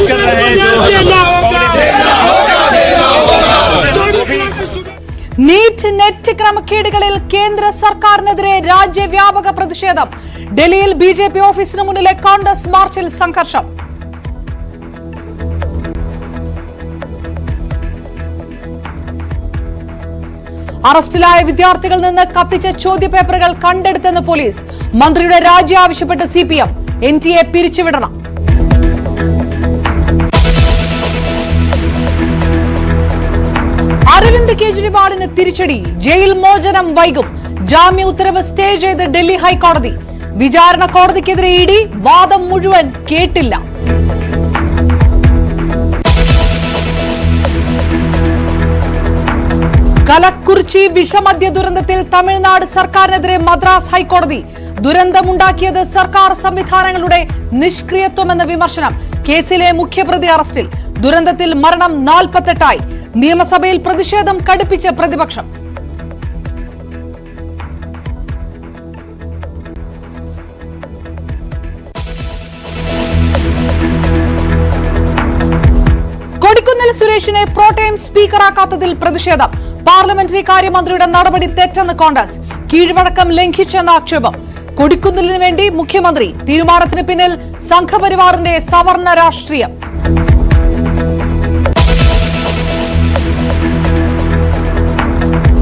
कर रहे हैं നീറ്റ് നെറ്റ് ക്രമക്കേടുകളിൽ കേന്ദ്ര സർക്കാരിനെതിരെ രാജ്യവ്യാപക പ്രതിഷേധം. ഡൽഹിയിൽ ബിജെപി ഓഫീസിന് മുന്നിലെ കോൺഗ്രസ് മാർച്ചിൽ സംഘർഷം. അറസ്റ്റിലായ വിദ്യാർത്ഥികളിൽ നിന്ന് കത്തിച്ച ചോദ്യപേപ്പറുകൾ കണ്ടെടുത്തെന്ന് പോലീസ്. മന്ത്രിയുടെ രാജി ആവശ്യപ്പെട്ട് സിപിഎം. എൻടിഎ പിരിച്ചുവിടണം. അരവിന്ദ് കെജ്രിവാളിന് തിരിച്ചടി. ജയിൽ മോചനം വൈകും. ജാമ്യ ഉത്തരവ് സ്റ്റേ ചെയ്ത് ഡൽഹി ഹൈക്കോടതി. വിചാരണ കോടതിക്കെതിരെ ഇഡി വാദം മുഴുവൻ കേട്ടില്ല. കലക്കുറിച്ചി വിഷമദ്യ ദുരന്തത്തിൽ തമിഴ്നാട് സർക്കാരിനെതിരെ മദ്രാസ് ഹൈക്കോടതി. ദുരന്തമുണ്ടാക്കിയത് സർക്കാർ സംവിധാനങ്ങളുടെ നിഷ്ക്രിയത്വമെന്ന വിമർശനം. കേസിലെ മുഖ്യപ്രതി അറസ്റ്റിൽ. ദുരന്തത്തിൽ മരണം 48. നിയമസഭയിൽ പ്രതിഷേധം കടുപ്പിച്ച് പ്രതിപക്ഷം. കൊടിക്കുന്നിൽ സുരേഷിനെ പ്രോടൈം സ്പീക്കറാക്കാത്തതിൽ പ്രതിഷേധം. പാർലമെന്ററി കാര്യമന്ത്രിയുടെ നടപടി തെറ്റെന്ന് കോൺഗ്രസ്. കീഴ്വഴക്കം ലംഘിച്ചെന്ന ആക്ഷേപം. കൊടിക്കുന്നിലിന് വേണ്ടി മുഖ്യമന്ത്രി. തീരുമാനത്തിന് പിന്നിൽ സംഘപരിവാറിന്റെ സവർണ രാഷ്ട്രീയം.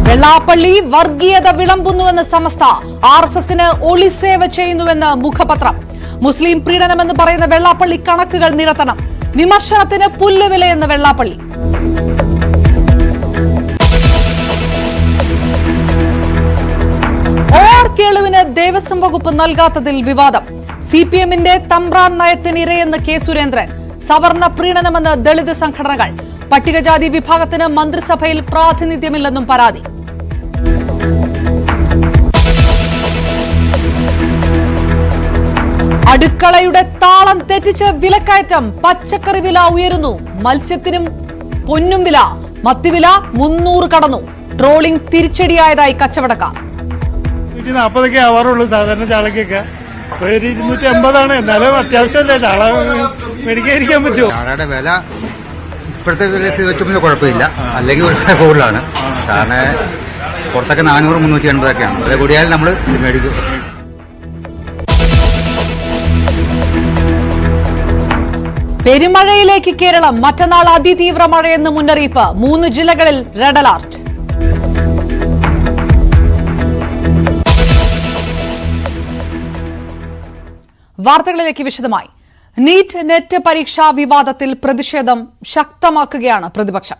വെള്ളാപ്പള്ളി വർഗീയത വിളമ്പുന്നുവെന്ന് സമസ്ത. RSSന് ഒളിസേവ ചെയ്യുന്നുവെന്ന് മുഖപത്രം. മുസ്ലിം പ്രീണനമെന്ന് പറയുന്ന വെള്ളാപ്പള്ളി കണക്കുകൾ നിരത്തണം. വിമർശനത്തിന് പുല്ലുവിലയെന്ന് വെള്ളാപ്പള്ളി. കേളുവിന് ദേവസ്വം വകുപ്പ് നൽകാത്തതിൽ വിവാദം. സിപിഎമ്മിന്റെ തമ്പ്രാൻ നയത്തിനിരയെന്ന് കെ സുരേന്ദ്രൻ. സവർണ പ്രീണനമെന്ന് ദളിത് സംഘടനകൾ. പട്ടികജാതി വിഭാഗത്തിന് മന്ത്രിസഭയിൽ പ്രാതിനിധ്യമില്ലെന്നും പരാതി. അടുക്കളയുടെ താളം തെറ്റിച്ച് വിലക്കയറ്റം. പച്ചക്കറി വില ഉയരുന്നു. മത്സ്യത്തിനും പൊന്നും വില. മത്തിവില 300 കടന്നു. ട്രോളിംഗ് തിരിച്ചടിയായതായി കച്ചവടക്കാർ. 140 ആവാറുള്ളൂ സാധാരണ ചാളക്കൊക്കെ. 250 എന്നാലും അത്യാവശ്യമല്ലേ ചാള മേടിക്കാതിരിക്കാൻ പറ്റുമോ? ചാളയുടെ വില ഇപ്പോഴത്തെ വില വെച്ചപ്പോൾ കുഴപ്പമില്ല, അല്ലെങ്കിൽ കൂടുതലാണ്. സാധാരണ പുറത്തൊക്കെ 400-380 വില കൂടിയാൽ നമ്മൾ മേടിക്കും. പെരുമഴയിലേക്ക് കേരളം. മറ്റന്നാൾ അതിതീവ്ര മഴയെന്ന് മുന്നറിയിപ്പ്. 3 ജില്ലകളിൽ റെഡ് അലർട്ട്. വാർത്തകളിലേക്ക് വിശദമായി. നീറ്റ് നെറ്റ് പരീക്ഷാ വിവാദത്തിൽ പ്രതിഷേധം ശക്തമാക്കുകയാണ് പ്രതിപക്ഷം.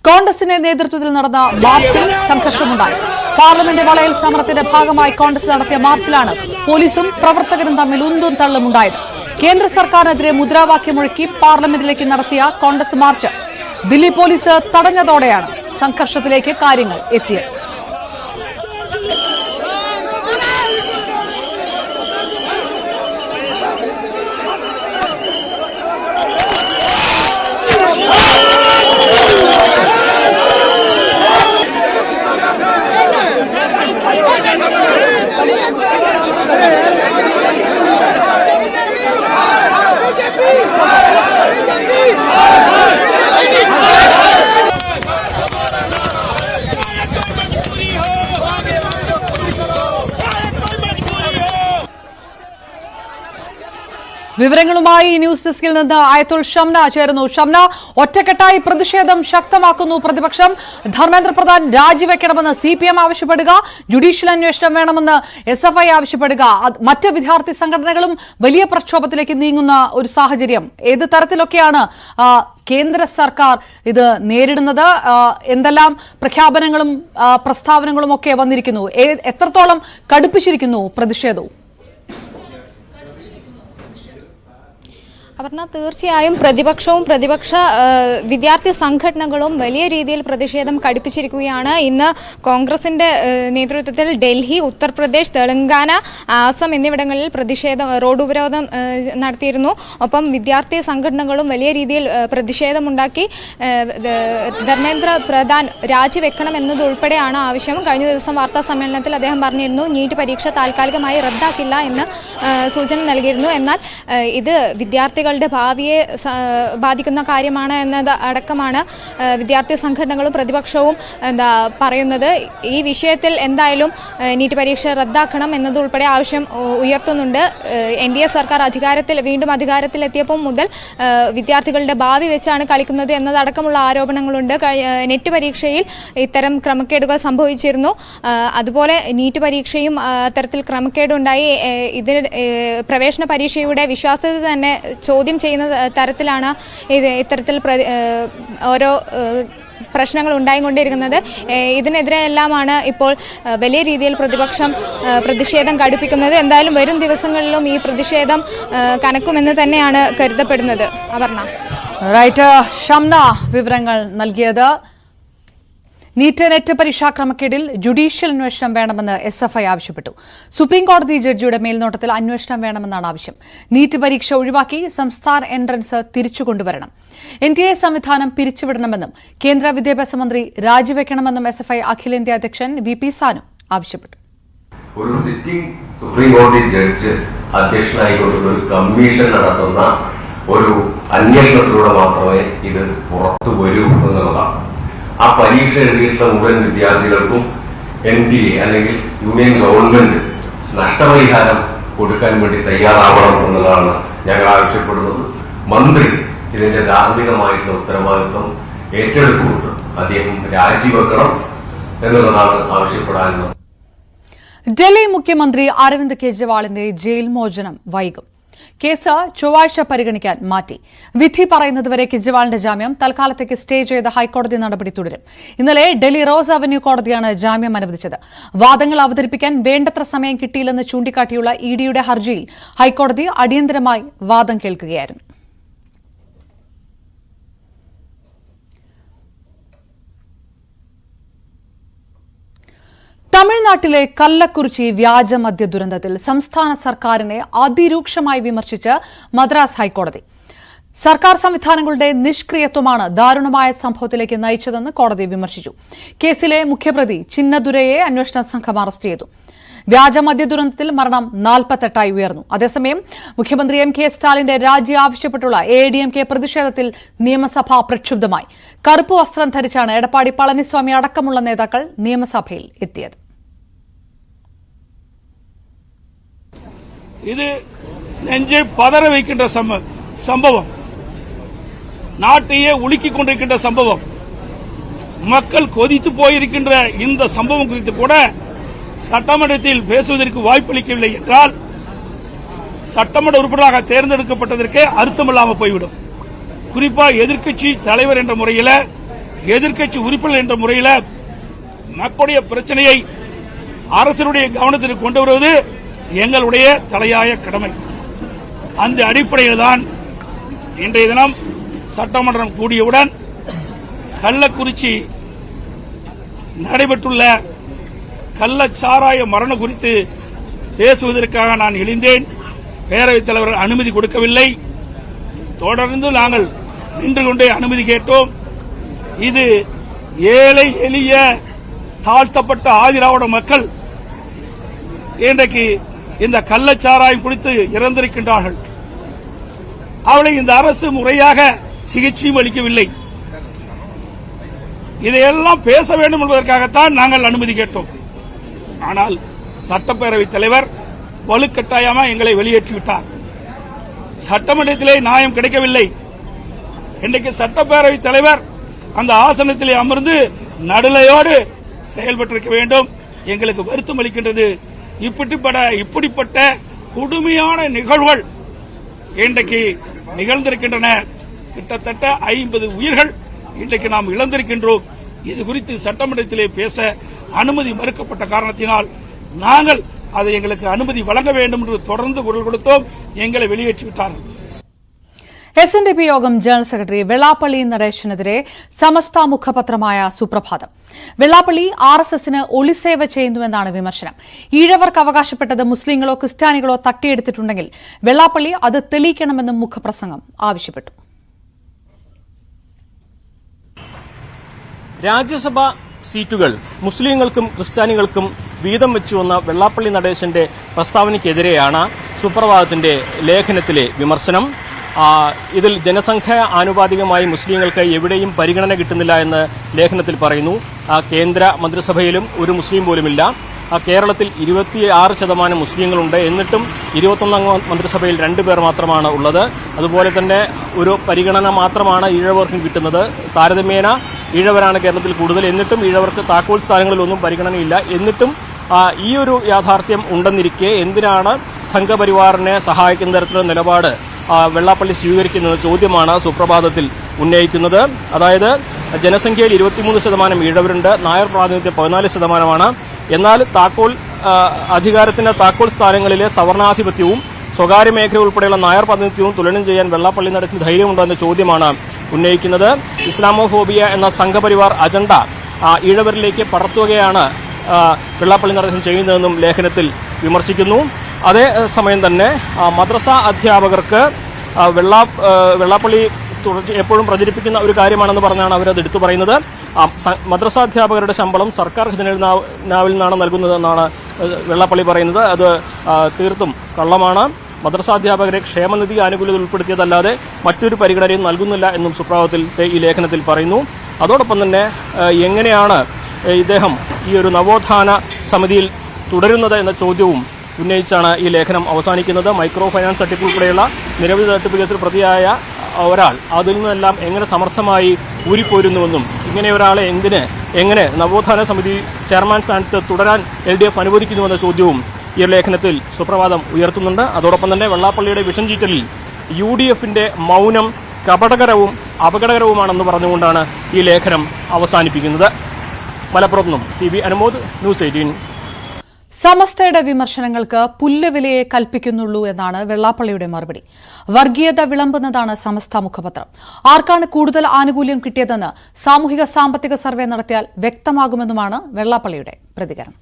കോൺഗ്രസിന്റെ നേതൃത്വത്തിൽ നടന്ന മാർച്ചിൽ സംഘർഷമുണ്ടായി. പാർലമെന്റ് വളയൽ സമരത്തിന്റെ ഭാഗമായി കോൺഗ്രസ് നടത്തിയ മാർച്ചിലാണ് പോലീസും പ്രവർത്തകരും തമ്മിൽ ഉന്തും തള്ളുമുണ്ടായത്. കേന്ദ്ര സർക്കാരിനെതിരെ മുദ്രാവാക്യം മുഴക്കി പാർലമെന്റിലേക്ക് നടത്തിയ കോൺഗ്രസ് മാർച്ച് ദില്ലി പോലീസ് തടഞ്ഞതോടെയാണ് സംഘർഷത്തിലേക്ക് കാര്യങ്ങൾ എത്തിയത്. വിവരങ്ങളുമായി ന്യൂസ് ഡെസ്കിൽ നിന്ന് ആയത്തുൽ ഷംന ചേരുന്നു. ഷംന, ഒറ്റക്കെട്ടായി പ്രതിഷേധം ശക്തമാക്കുന്നു പ്രതിപക്ഷം. ധർമ്മേന്ദ്ര പ്രധാൻ രാജിവെക്കണമെന്ന് CPM ആവശ്യപ്പെടുക, ജുഡീഷ്യൽ അന്വേഷണം വേണമെന്ന് SFI ആവശ്യപ്പെടുക. മറ്റ് വിദ്യാർത്ഥി സംഘടനകളും വലിയ പ്രക്ഷോഭത്തിലേക്ക് നീങ്ങുന്ന ഒരു സാഹചര്യം. ഏത് തരത്തിലൊക്കെയാണ് കേന്ദ്ര സർക്കാർ ഇത് നേരിടുന്നത്? എന്തെല്ലാം പ്രഖ്യാപനങ്ങളും പ്രസ്താവനകളും ഒക്കെ വന്നിരിക്കുന്നു? എത്രത്തോളം കടുപ്പിച്ചിരിക്കുന്നു പ്രതിഷേധവും? അപർണ, തീർച്ചയായും പ്രതിപക്ഷവും പ്രതിപക്ഷ വിദ്യാർത്ഥി സംഘടനകളും വലിയ രീതിയിൽ പ്രതിഷേധം കടുപ്പിച്ചിരിക്കുകയാണ്. ഇന്ന് കോൺഗ്രസിന്റെ നേതൃത്വത്തിൽ ഡൽഹി, ഉത്തർപ്രദേശ്, തെലങ്കാന, ആസം എന്നിവിടങ്ങളിൽ റോഡ് ഉപരോധം നടത്തിയിരുന്നു. ഒപ്പം വിദ്യാർത്ഥി സംഘടനകളും വലിയ രീതിയിൽ പ്രതിഷേധമുണ്ടാക്കി. ധർമ്മേന്ദ്ര പ്രധാൻ രാജിവെക്കണം എന്നതുൾപ്പെടെയാണ് ആവശ്യം. കഴിഞ്ഞ ദിവസം വാർത്താ സമ്മേളനത്തിൽ അദ്ദേഹം പറഞ്ഞിരുന്നു നീറ്റ് പരീക്ഷ താൽക്കാലികമായി റദ്ദാക്കില്ല എന്ന് സൂചന നൽകിയിരുന്നു. എന്നാൽ ഇത് വിദ്യാർത്ഥികൾ വിദ്യാർത്ഥികളുടെ ഭാവിയെ ബാധിക്കുന്ന കാര്യമാണ് എന്നത് അടക്കമാണ് വിദ്യാർത്ഥി സംഘടനകളും പ്രതിപക്ഷവും പറയുന്നത്. ഈ വിഷയത്തിൽ എന്തായാലും നീറ്റ് പരീക്ഷ റദ്ദാക്കണം എന്നതുൾപ്പെടെ ആവശ്യം ഉയർത്തുന്നുണ്ട്. NDA സർക്കാർ വീണ്ടും അധികാരത്തിലെത്തിയപ്പോൾ മുതൽ വിദ്യാർത്ഥികളുടെ ഭാവി വെച്ചാണ് കളിക്കുന്നത് എന്നതടക്കമുള്ള ആരോപണങ്ങളുണ്ട്. നെറ്റ് പരീക്ഷയിൽ ഇത്തരം ക്രമക്കേടുകൾ സംഭവിച്ചിരുന്നു. അതുപോലെ നീറ്റ് പരീക്ഷയും അത്തരത്തിൽ ക്രമക്കേടുണ്ടായി. ഇതിന് പ്രവേശന പരീക്ഷയുടെ വിശ്വാസ്യത തന്നെ ചോദ്യം ചെയ്യുന്ന തരത്തിലാണ് ഇത്തരത്തിൽ ഓരോ പ്രശ്നങ്ങൾ ഉണ്ടായിക്കൊണ്ടിരിക്കുന്നത്. ഇതിനെതിരെ എല്ലാമാണ് ഇപ്പോൾ വലിയ രീതിയിൽ പ്രതിഷേധം കടുപ്പിക്കുന്നത്. എന്തായാലും വരും ദിവസങ്ങളിലും ഈ പ്രതിഷേധം കനക്കുമെന്ന് തന്നെയാണ് കരുതപ്പെടുന്നത്. അപർണ. റൈറ്റ്, ഷംന വിവരങ്ങൾ നൽകിയത്. നീറ്റ് നെറ്റ് പരീക്ഷാ ക്രമക്കേടിൽ ജുഡീഷ്യൽ അന്വേഷണം വേണമെന്ന് SFI ആവശ്യപ്പെട്ടു. സുപ്രീംകോടതി ജഡ്ജിയുടെ മേൽനോട്ടത്തിൽ അന്വേഷണം വേണമെന്നാണ് ആവശ്യം. നീറ്റ് പരീക്ഷ ഒഴിവാക്കി സംസ്ഥാന എൻട്രൻസ് തിരിച്ചുകൊണ്ടുവരണം. NTA സംവിധാനം പിരിച്ചുവിടണമെന്നും കേന്ദ്ര വിദ്യാഭ്യാസ മന്ത്രി രാജിവെക്കണമെന്നും SFI അഖിലേന്ത്യാ അധ്യക്ഷൻ VP സാനു ആവശ്യപ്പെട്ടു. ഒരു സിറ്റിംഗ് സുപ്രീംകോടതി ജഡ്ജ് അധ്യക്ഷനായിക്കൊണ്ടുള്ള ഒരു കമ്മീഷൻ നടത്തുന്ന ഒരു അന്വേഷണത്തിലൂടെ മാത്രമേ ഇത് പുറത്തു വരൂ എന്നുള്ളതാണ്. ആ പരീക്ഷ എഴുതിയിട്ടുള്ള മുഴുവൻ വിദ്യാർത്ഥികൾക്കും NTA അല്ലെങ്കിൽ യൂണിയൻ ഗവൺമെന്റ് നഷ്ടപരിഹാരം കൊടുക്കാൻ വേണ്ടി തയ്യാറാവണം എന്നുള്ളതാണ് ഞങ്ങൾ ആവശ്യപ്പെടുന്നത്. മന്ത്രി ഇതിന്റെ ധാർമ്മികമായിട്ടുള്ള ഉത്തരവാദിത്വം ഏറ്റെടുത്തുകൊണ്ട് അദ്ദേഹം രാജിവെക്കണം എന്നുള്ളതാണ് ആവശ്യപ്പെടാനുള്ളത്. ഡൽഹി മുഖ്യമന്ത്രി അരവിന്ദ് കെജ്രിവാളിന്റെ ജയിൽ മോചനം വൈകും. കേസ് ചൊവ്വാഴ്ച പരിഗണിക്കാൻ മാറ്റി. വിധി പറയുന്നതുവരെ കെജ്രിവാളിന്റെ ജാമ്യം തൽക്കാലത്തേക്ക് സ്റ്റേ ചെയ്ത ഹൈക്കോടതി നടപടി തുടരും. ഇന്നലെ ഡൽഹി റോസ് അവന്യൂ കോടതിയാണ് ജാമ്യം അനുവദിച്ചത്. വാദങ്ങൾ അവതരിപ്പിക്കാൻ വേണ്ടത്ര സമയം കിട്ടിയില്ലെന്ന് ചൂണ്ടിക്കാട്ടിയുള്ള EDയുടെ ഹർജിയിൽ ഹൈക്കോടതി അടിയന്തരമായി വാദം കേൾക്കുകയായിരുന്നു. തമിഴ്നാട്ടിലെ കള്ളക്കുറിച്ചി വ്യാജമദ്യ ദുരന്തത്തിൽ സംസ്ഥാന സർക്കാരിനെ അതിരൂക്ഷമായി വിമർശിച്ച് മദ്രാസ് ഹൈക്കോടതി. സർക്കാർ സംവിധാനങ്ങളുടെ നിഷ്ക്രിയത്വമാണ് ദാരുണമായ സംഭവത്തിലേക്ക് നയിച്ചതെന്ന് കോടതി വിമർശിച്ചു. കേസിലെ മുഖ്യപ്രതി ചിന്നദുരയെ അന്വേഷണ സംഘം അറസ്റ്റ് ചെയ്തു. വ്യാജമദ്യ ദുരന്തത്തിൽ മരണം 48 ഉയർന്നു. അതേസമയം മുഖ്യമന്ത്രി MK സ്റ്റാലിന്റെ രാജി ആവശ്യപ്പെട്ടുള്ള AIADMK പ്രതിഷേധത്തിൽ നിയമസഭ പ്രക്ഷുബ്ധമായി. കറുപ്പ് വസ്ത്രം ധരിച്ചാണ് എടപ്പാടി പളനിസ്വാമി അടക്കമുള്ള നേതാക്കൾ നിയമസഭയിൽ എത്തിയത്. இது நெஞ்சை பதற வைக்கின்ற சம்பவம், நாட்டையே உலுக்கிக் கொண்டிருக்கின்ற சம்பவம், மக்கள் கொதித்து போயிருக்கின்ற இந்த சம்பவம் குறித்து கூட சட்டமன்றத்தில் பேசுவதற்கு வாய்ப்பளிக்கவில்லை என்றால் சட்டமன்ற உறுப்பினராக தேர்ந்தெடுக்கப்பட்டதற்கே அர்த்தமில்லாமல் போய்விடும். குறிப்பாக எதிர்க்கட்சி தலைவர் என்ற முறையில், எதிர்க்கட்சி உறுப்பினர் என்ற முறையில் மக்களுடைய பிரச்சனையை அரசுடைய கவனத்திற்கு கொண்டு வருவது எங்களுடைய தலையாய கடமை. அந்த அடிப்படையில் தான் இன்றைய தினம் சட்டமன்றம் கூடியவுடன் கள்ளக்குறிச்சி நடைபெற்றுள்ள கள்ளச்சாராய மரணம் குறித்து பேசுவதற்காக நான் எழுந்தேன். பேரவைத் தலைவர் அனுமதி கொடுக்கவில்லை. தொடர்ந்து நாங்கள் நின்று கொண்டே அனுமதி கேட்டோம். இது ஏழை எளிய தாழ்த்தப்பட்ட ஆதிராவிட மக்கள் இன்றைக்கு இந்த கள்ளச்சாராயம் குடித்து இறந்திருக்கின்றார்கள். அவளை இந்த அரசு முறையாக சிகிச்சையும் அளிக்கவில்லை. இதையெல்லாம் பேச வேண்டும் என்பதற்காகத்தான் நாங்கள் அனுமதி கேட்டோம். ஆனால் சட்டப்பேரவைத் தலைவர் வலுக்கட்டாயமாக எங்களை வெளியேற்றிவிட்டார். சட்டமன்றத்திலே நியாயம் கிடைக்கவில்லை. இன்றைக்கு சட்டப்பேரவைத் தலைவர் அந்த ஆசனத்திலே அமர்ந்து நடுநிலையோடு செயல்பட்டிருக்க வேண்டும். எங்களுக்கு வருத்தம் அளிக்கின்றது. இப்படிப்பட்ட கொடுமையான நிகழ்வுகள் இன்றைக்கு நிகழ்ந்திருக்கின்றன. கிட்டத்தட்ட 50 உயிர்கள் இன்றைக்கு நாம் இழந்திருக்கின்றோம். இது குறித்து சட்டமன்றத்திலே பேச அனுமதி மறுக்கப்பட்ட காரணத்தினால் நாங்கள் அதை எங்களுக்கு அனுமதி வழங்க வேண்டும் என்று தொடர்ந்து குரல் கொடுத்தோம். எங்களை வெளியேற்றிவிட்டார்கள். SNDP യോഗം ജനറൽ സെക്രട്ടറി വെള്ളാപ്പള്ളി നടേശനെതിരെ സമസ്ത മുഖപത്രമായ സുപ്രഭാതം. വെള്ളാപ്പള്ളി RSSന് ഒളിസേവ ചെയ്യുന്നുവെന്നാണ് വിമർശനം. ഈഴവർക്ക് അവകാശപ്പെട്ടത് മുസ്ലിങ്ങളോ ക്രിസ്ത്യാനികളോ തട്ടിയെടുത്തിട്ടുണ്ടെങ്കിൽ വെള്ളാപ്പള്ളി അത് തെളിയിക്കണമെന്നും മുഖപ്രസംഗം ആവശ്യപ്പെട്ടു. രാജ്യസഭാ സീറ്റുകൾ മുസ്ലിങ്ങൾക്കും ക്രിസ്ത്യാനികൾക്കും വീതം വെച്ചുവന്ന വെള്ളാപ്പള്ളി നടേശന്റെ പ്രസ്താവനയ്ക്കെതിരെയാണ് സുപ്രഭാതത്തിന്റെ ലേഖനത്തിലെ വിമർശനം. ഇതിൽ ജനസംഖ്യ ആനുപാതികമായി മുസ്ലിങ്ങൾക്ക് എവിടെയും പരിഗണന കിട്ടുന്നില്ല എന്ന് ലേഖനത്തിൽ പറയുന്നു. കേന്ദ്ര മന്ത്രിസഭയിലും ഒരു മുസ്ലിം പോലുമില്ല. കേരളത്തിൽ 26% മുസ്ലിങ്ങളുണ്ട്. എന്നിട്ടും 21 മന്ത്രിസഭയിൽ 2 പേർ മാത്രമാണ് ഉള്ളത്. അതുപോലെ തന്നെ ഒരു പരിഗണന മാത്രമാണ് ഈഴവർക്കും കിട്ടുന്നത്. താരതമ്യേന ഈഴവരാണ് കേരളത്തിൽ കൂടുതൽ. എന്നിട്ടും ഈഴവർക്ക് താക്കോൽ സ്ഥാനങ്ങളിലൊന്നും പരിഗണനയില്ല. എന്നിട്ടും ഈ ഒരു യാഥാർത്ഥ്യം ഉണ്ടെന്നിരിക്കെ എന്തിനാണ് സംഘപരിവാറിനെ സഹായിക്കുന്ന തരത്തിലുള്ള നിലപാട് വെള്ളാപ്പള്ളി സ്വീകരിക്കുന്ന ചോദ്യമാണ് സുപ്രഭാതത്തിൽ ഉന്നയിക്കുന്നത്. അതായത് ജനസംഖ്യയിൽ 23% ഈഴവരുണ്ട്, നായർ പ്രാതിനിധ്യം 14%. എന്നാൽ അധികാരത്തിന്റെ താക്കോൽ സ്ഥാനങ്ങളിലെ സവർണാധിപത്യവും സ്വകാര്യ മേഖല ഉൾപ്പെടെയുള്ള നായർ പ്രാതിനിധ്യവും തുലനം ചെയ്യാൻ വെള്ളാപ്പള്ളി നടത്തിന് ധൈര്യമുണ്ടോ എന്ന ചോദ്യമാണ് ഉന്നയിക്കുന്നത്. ഇസ്ലാമോഫോബിയ എന്ന സംഘപരിവാർ അജണ്ട ഈഴവരിലേക്ക് പടർത്തുകയാണ് വെള്ളാപ്പള്ളി നടേശൻ ചെയ്യുന്നതെന്നും ലേഖനത്തിൽ വിമർശിക്കുന്നു. അതേസമയം തന്നെ മദ്രസ അധ്യാപകർക്ക് വെള്ളാപ്പള്ളി എപ്പോഴും പ്രചരിപ്പിക്കുന്ന ഒരു കാര്യമാണെന്ന് പറഞ്ഞാണ് അവരത് എടുത്തു പറയുന്നത്. മദ്രസ അധ്യാപകരുടെ ശമ്പളം സർക്കാർ ഖജനാവിൽ നിന്നാണ് നൽകുന്നതെന്നാണ് വെള്ളാപ്പള്ളി പറയുന്നത്. അത് തീർത്തും കള്ളമാണ്. മദ്രസാധ്യാപകരെ ക്ഷേമനിധി ആനുകൂല്യത്തിൽ ഉൾപ്പെടുത്തിയതല്ലാതെ മറ്റൊരു പരിഗണനയും നൽകുന്നില്ല എന്നും സുപ്രഭാതത്തിലെ ഈ ലേഖനത്തിൽ പറയുന്നു. അതോടൊപ്പം തന്നെ എങ്ങനെയാണ് ഇദ്ദേഹം ഈ ഒരു നവോത്ഥാന സമിതിയിൽ തുടരുന്നത് എന്ന ചോദ്യവും ഉന്നയിച്ചാണ് ഈ ലേഖനം അവസാനിക്കുന്നത്. മൈക്രോ ഫൈനാൻസ് തട്ടിപ്പ് ഉൾപ്പെടെയുള്ള നിരവധി തട്ടിപ്പ് കേസിൽ പ്രതിയായ ഒരാൾ അതിൽ നിന്നെല്ലാം എങ്ങനെ സമർത്ഥമായി ഊരിപ്പോരുന്നുവെന്നും ഇങ്ങനെ ഒരാളെ എങ്ങനെ നവോത്ഥാന സമിതി ചെയർമാൻ സ്ഥാനത്ത് തുടരാൻ LDF അനുവദിക്കുന്നുവെന്ന ചോദ്യവും ഈ ലേഖനത്തിൽ സുപ്രഭാതം ഉയർത്തുന്നുണ്ട്. അതോടൊപ്പം തന്നെ വെള്ളാപ്പള്ളിയുടെ വിഷം ചീറ്റലിൽ UDFന്റെ മൗനം കപടകരവും അപകടകരവുമാണെന്ന് പറഞ്ഞുകൊണ്ടാണ് ഈ ലേഖനം അവസാനിപ്പിക്കുന്നത്. മലപ്പുറത്ത് നിന്നും CB അനുമോദ്, ന്യൂസ് 18. സമസ്തയുടെ വിമർശനങ്ങൾക്ക് പുല്ലുവിലയെ കൽപ്പിക്കുന്നുള്ളൂ എന്നാണ് വെള്ളാപ്പള്ളിയുടെ മറുപടി. വർഗീയത വിളമ്പുന്നതാണ് സമസ്ത മുഖപത്രം. ആർക്കാണ് കൂടുതൽ ആനുകൂല്യം കിട്ടിയതെന്ന് സാമൂഹിക സാമ്പത്തിക സർവേ നടത്തിയാൽ വ്യക്തമാകുമെന്നുമാണ് വെള്ളാപ്പള്ളിയുടെ പ്രതികരണം.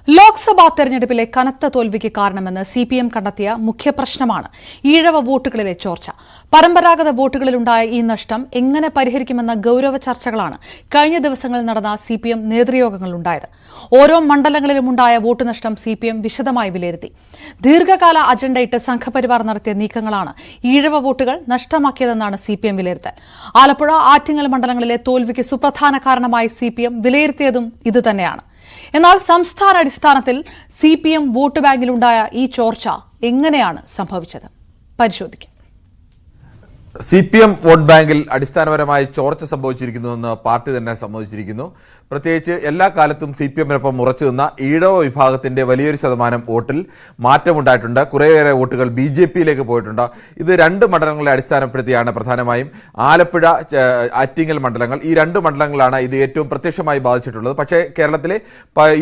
ലോക്സഭാ തെരഞ്ഞെടുപ്പിലെ കനത്ത തോൽവിക്ക് കാരണമെന്ന് CPM കണ്ടെത്തിയ മുഖ്യപ്രശ്നമാണ് ഈഴവ വോട്ടുകളിലെ ചോർച്ച. പരമ്പരാഗത വോട്ടുകളിലുണ്ടായ ഈ നഷ്ടം എങ്ങനെ പരിഹരിക്കുമെന്ന ഗൌരവ ചർച്ചകളാണ് കഴിഞ്ഞ ദിവസങ്ങളിൽ നടന്ന CPM നേതൃയോഗങ്ങളുണ്ടായത്. ഓരോ മണ്ഡലങ്ങളിലുമുണ്ടായ വോട്ട് നഷ്ടം CPM വിശദമായി വിലയിരുത്തി. ദീർഘകാല അജണ്ടയിട്ട് സംഘപരിവാർ നടത്തിയ നീക്കങ്ങളാണ് ഈഴവ വോട്ടുകൾ നഷ്ടമാക്കിയതെന്നാണ് CPM വിലയിരുത്തൽ. ആലപ്പുഴ, ആറ്റിങ്ങൽ മണ്ഡലങ്ങളിലെ തോൽവിക്ക് സുപ്രധാന കാരണമായി CPM വിലയിരുത്തിയതും ഇതുതന്നെയാണ്. എന്നാൽ സംസ്ഥാന അടിസ്ഥാനത്തിൽ CPM വോട്ട് ബാങ്കിലുണ്ടായ ഈ ചോർച്ച എങ്ങനെയാണ് സംഭവിച്ചത്? പരിശോധിക്കാം. CPM വോട്ട് ബാങ്കിൽ അടിസ്ഥാനപരമായി ചോർച്ച സംഭവിച്ചിരിക്കുന്നുവെന്ന് പാർട്ടി തന്നെ സമ്മതിച്ചിരിക്കുന്നു. പ്രത്യേകിച്ച് എല്ലാ കാലത്തും CPMനൊപ്പം ഉറച്ചു നിന്ന ഈഴവ വിഭാഗത്തിന്റെ വലിയൊരു ശതമാനം വോട്ടിൽ മാറ്റമുണ്ടായിട്ടുണ്ട്. കുറേയേറെ വോട്ടുകൾ BJPയിലേക്ക് പോയിട്ടുണ്ട്. ഇത് 2 മണ്ഡലങ്ങളെ അടിസ്ഥാനപ്പെടുത്തിയാണ് പ്രധാനമായും. ആലപ്പുഴ, ആറ്റിങ്ങൽ മണ്ഡലങ്ങൾ, ഈ 2 മണ്ഡലങ്ങളാണ് ഇത് ഏറ്റവും പ്രത്യക്ഷമായി ബാധിച്ചിട്ടുള്ളത്. പക്ഷേ കേരളത്തിലെ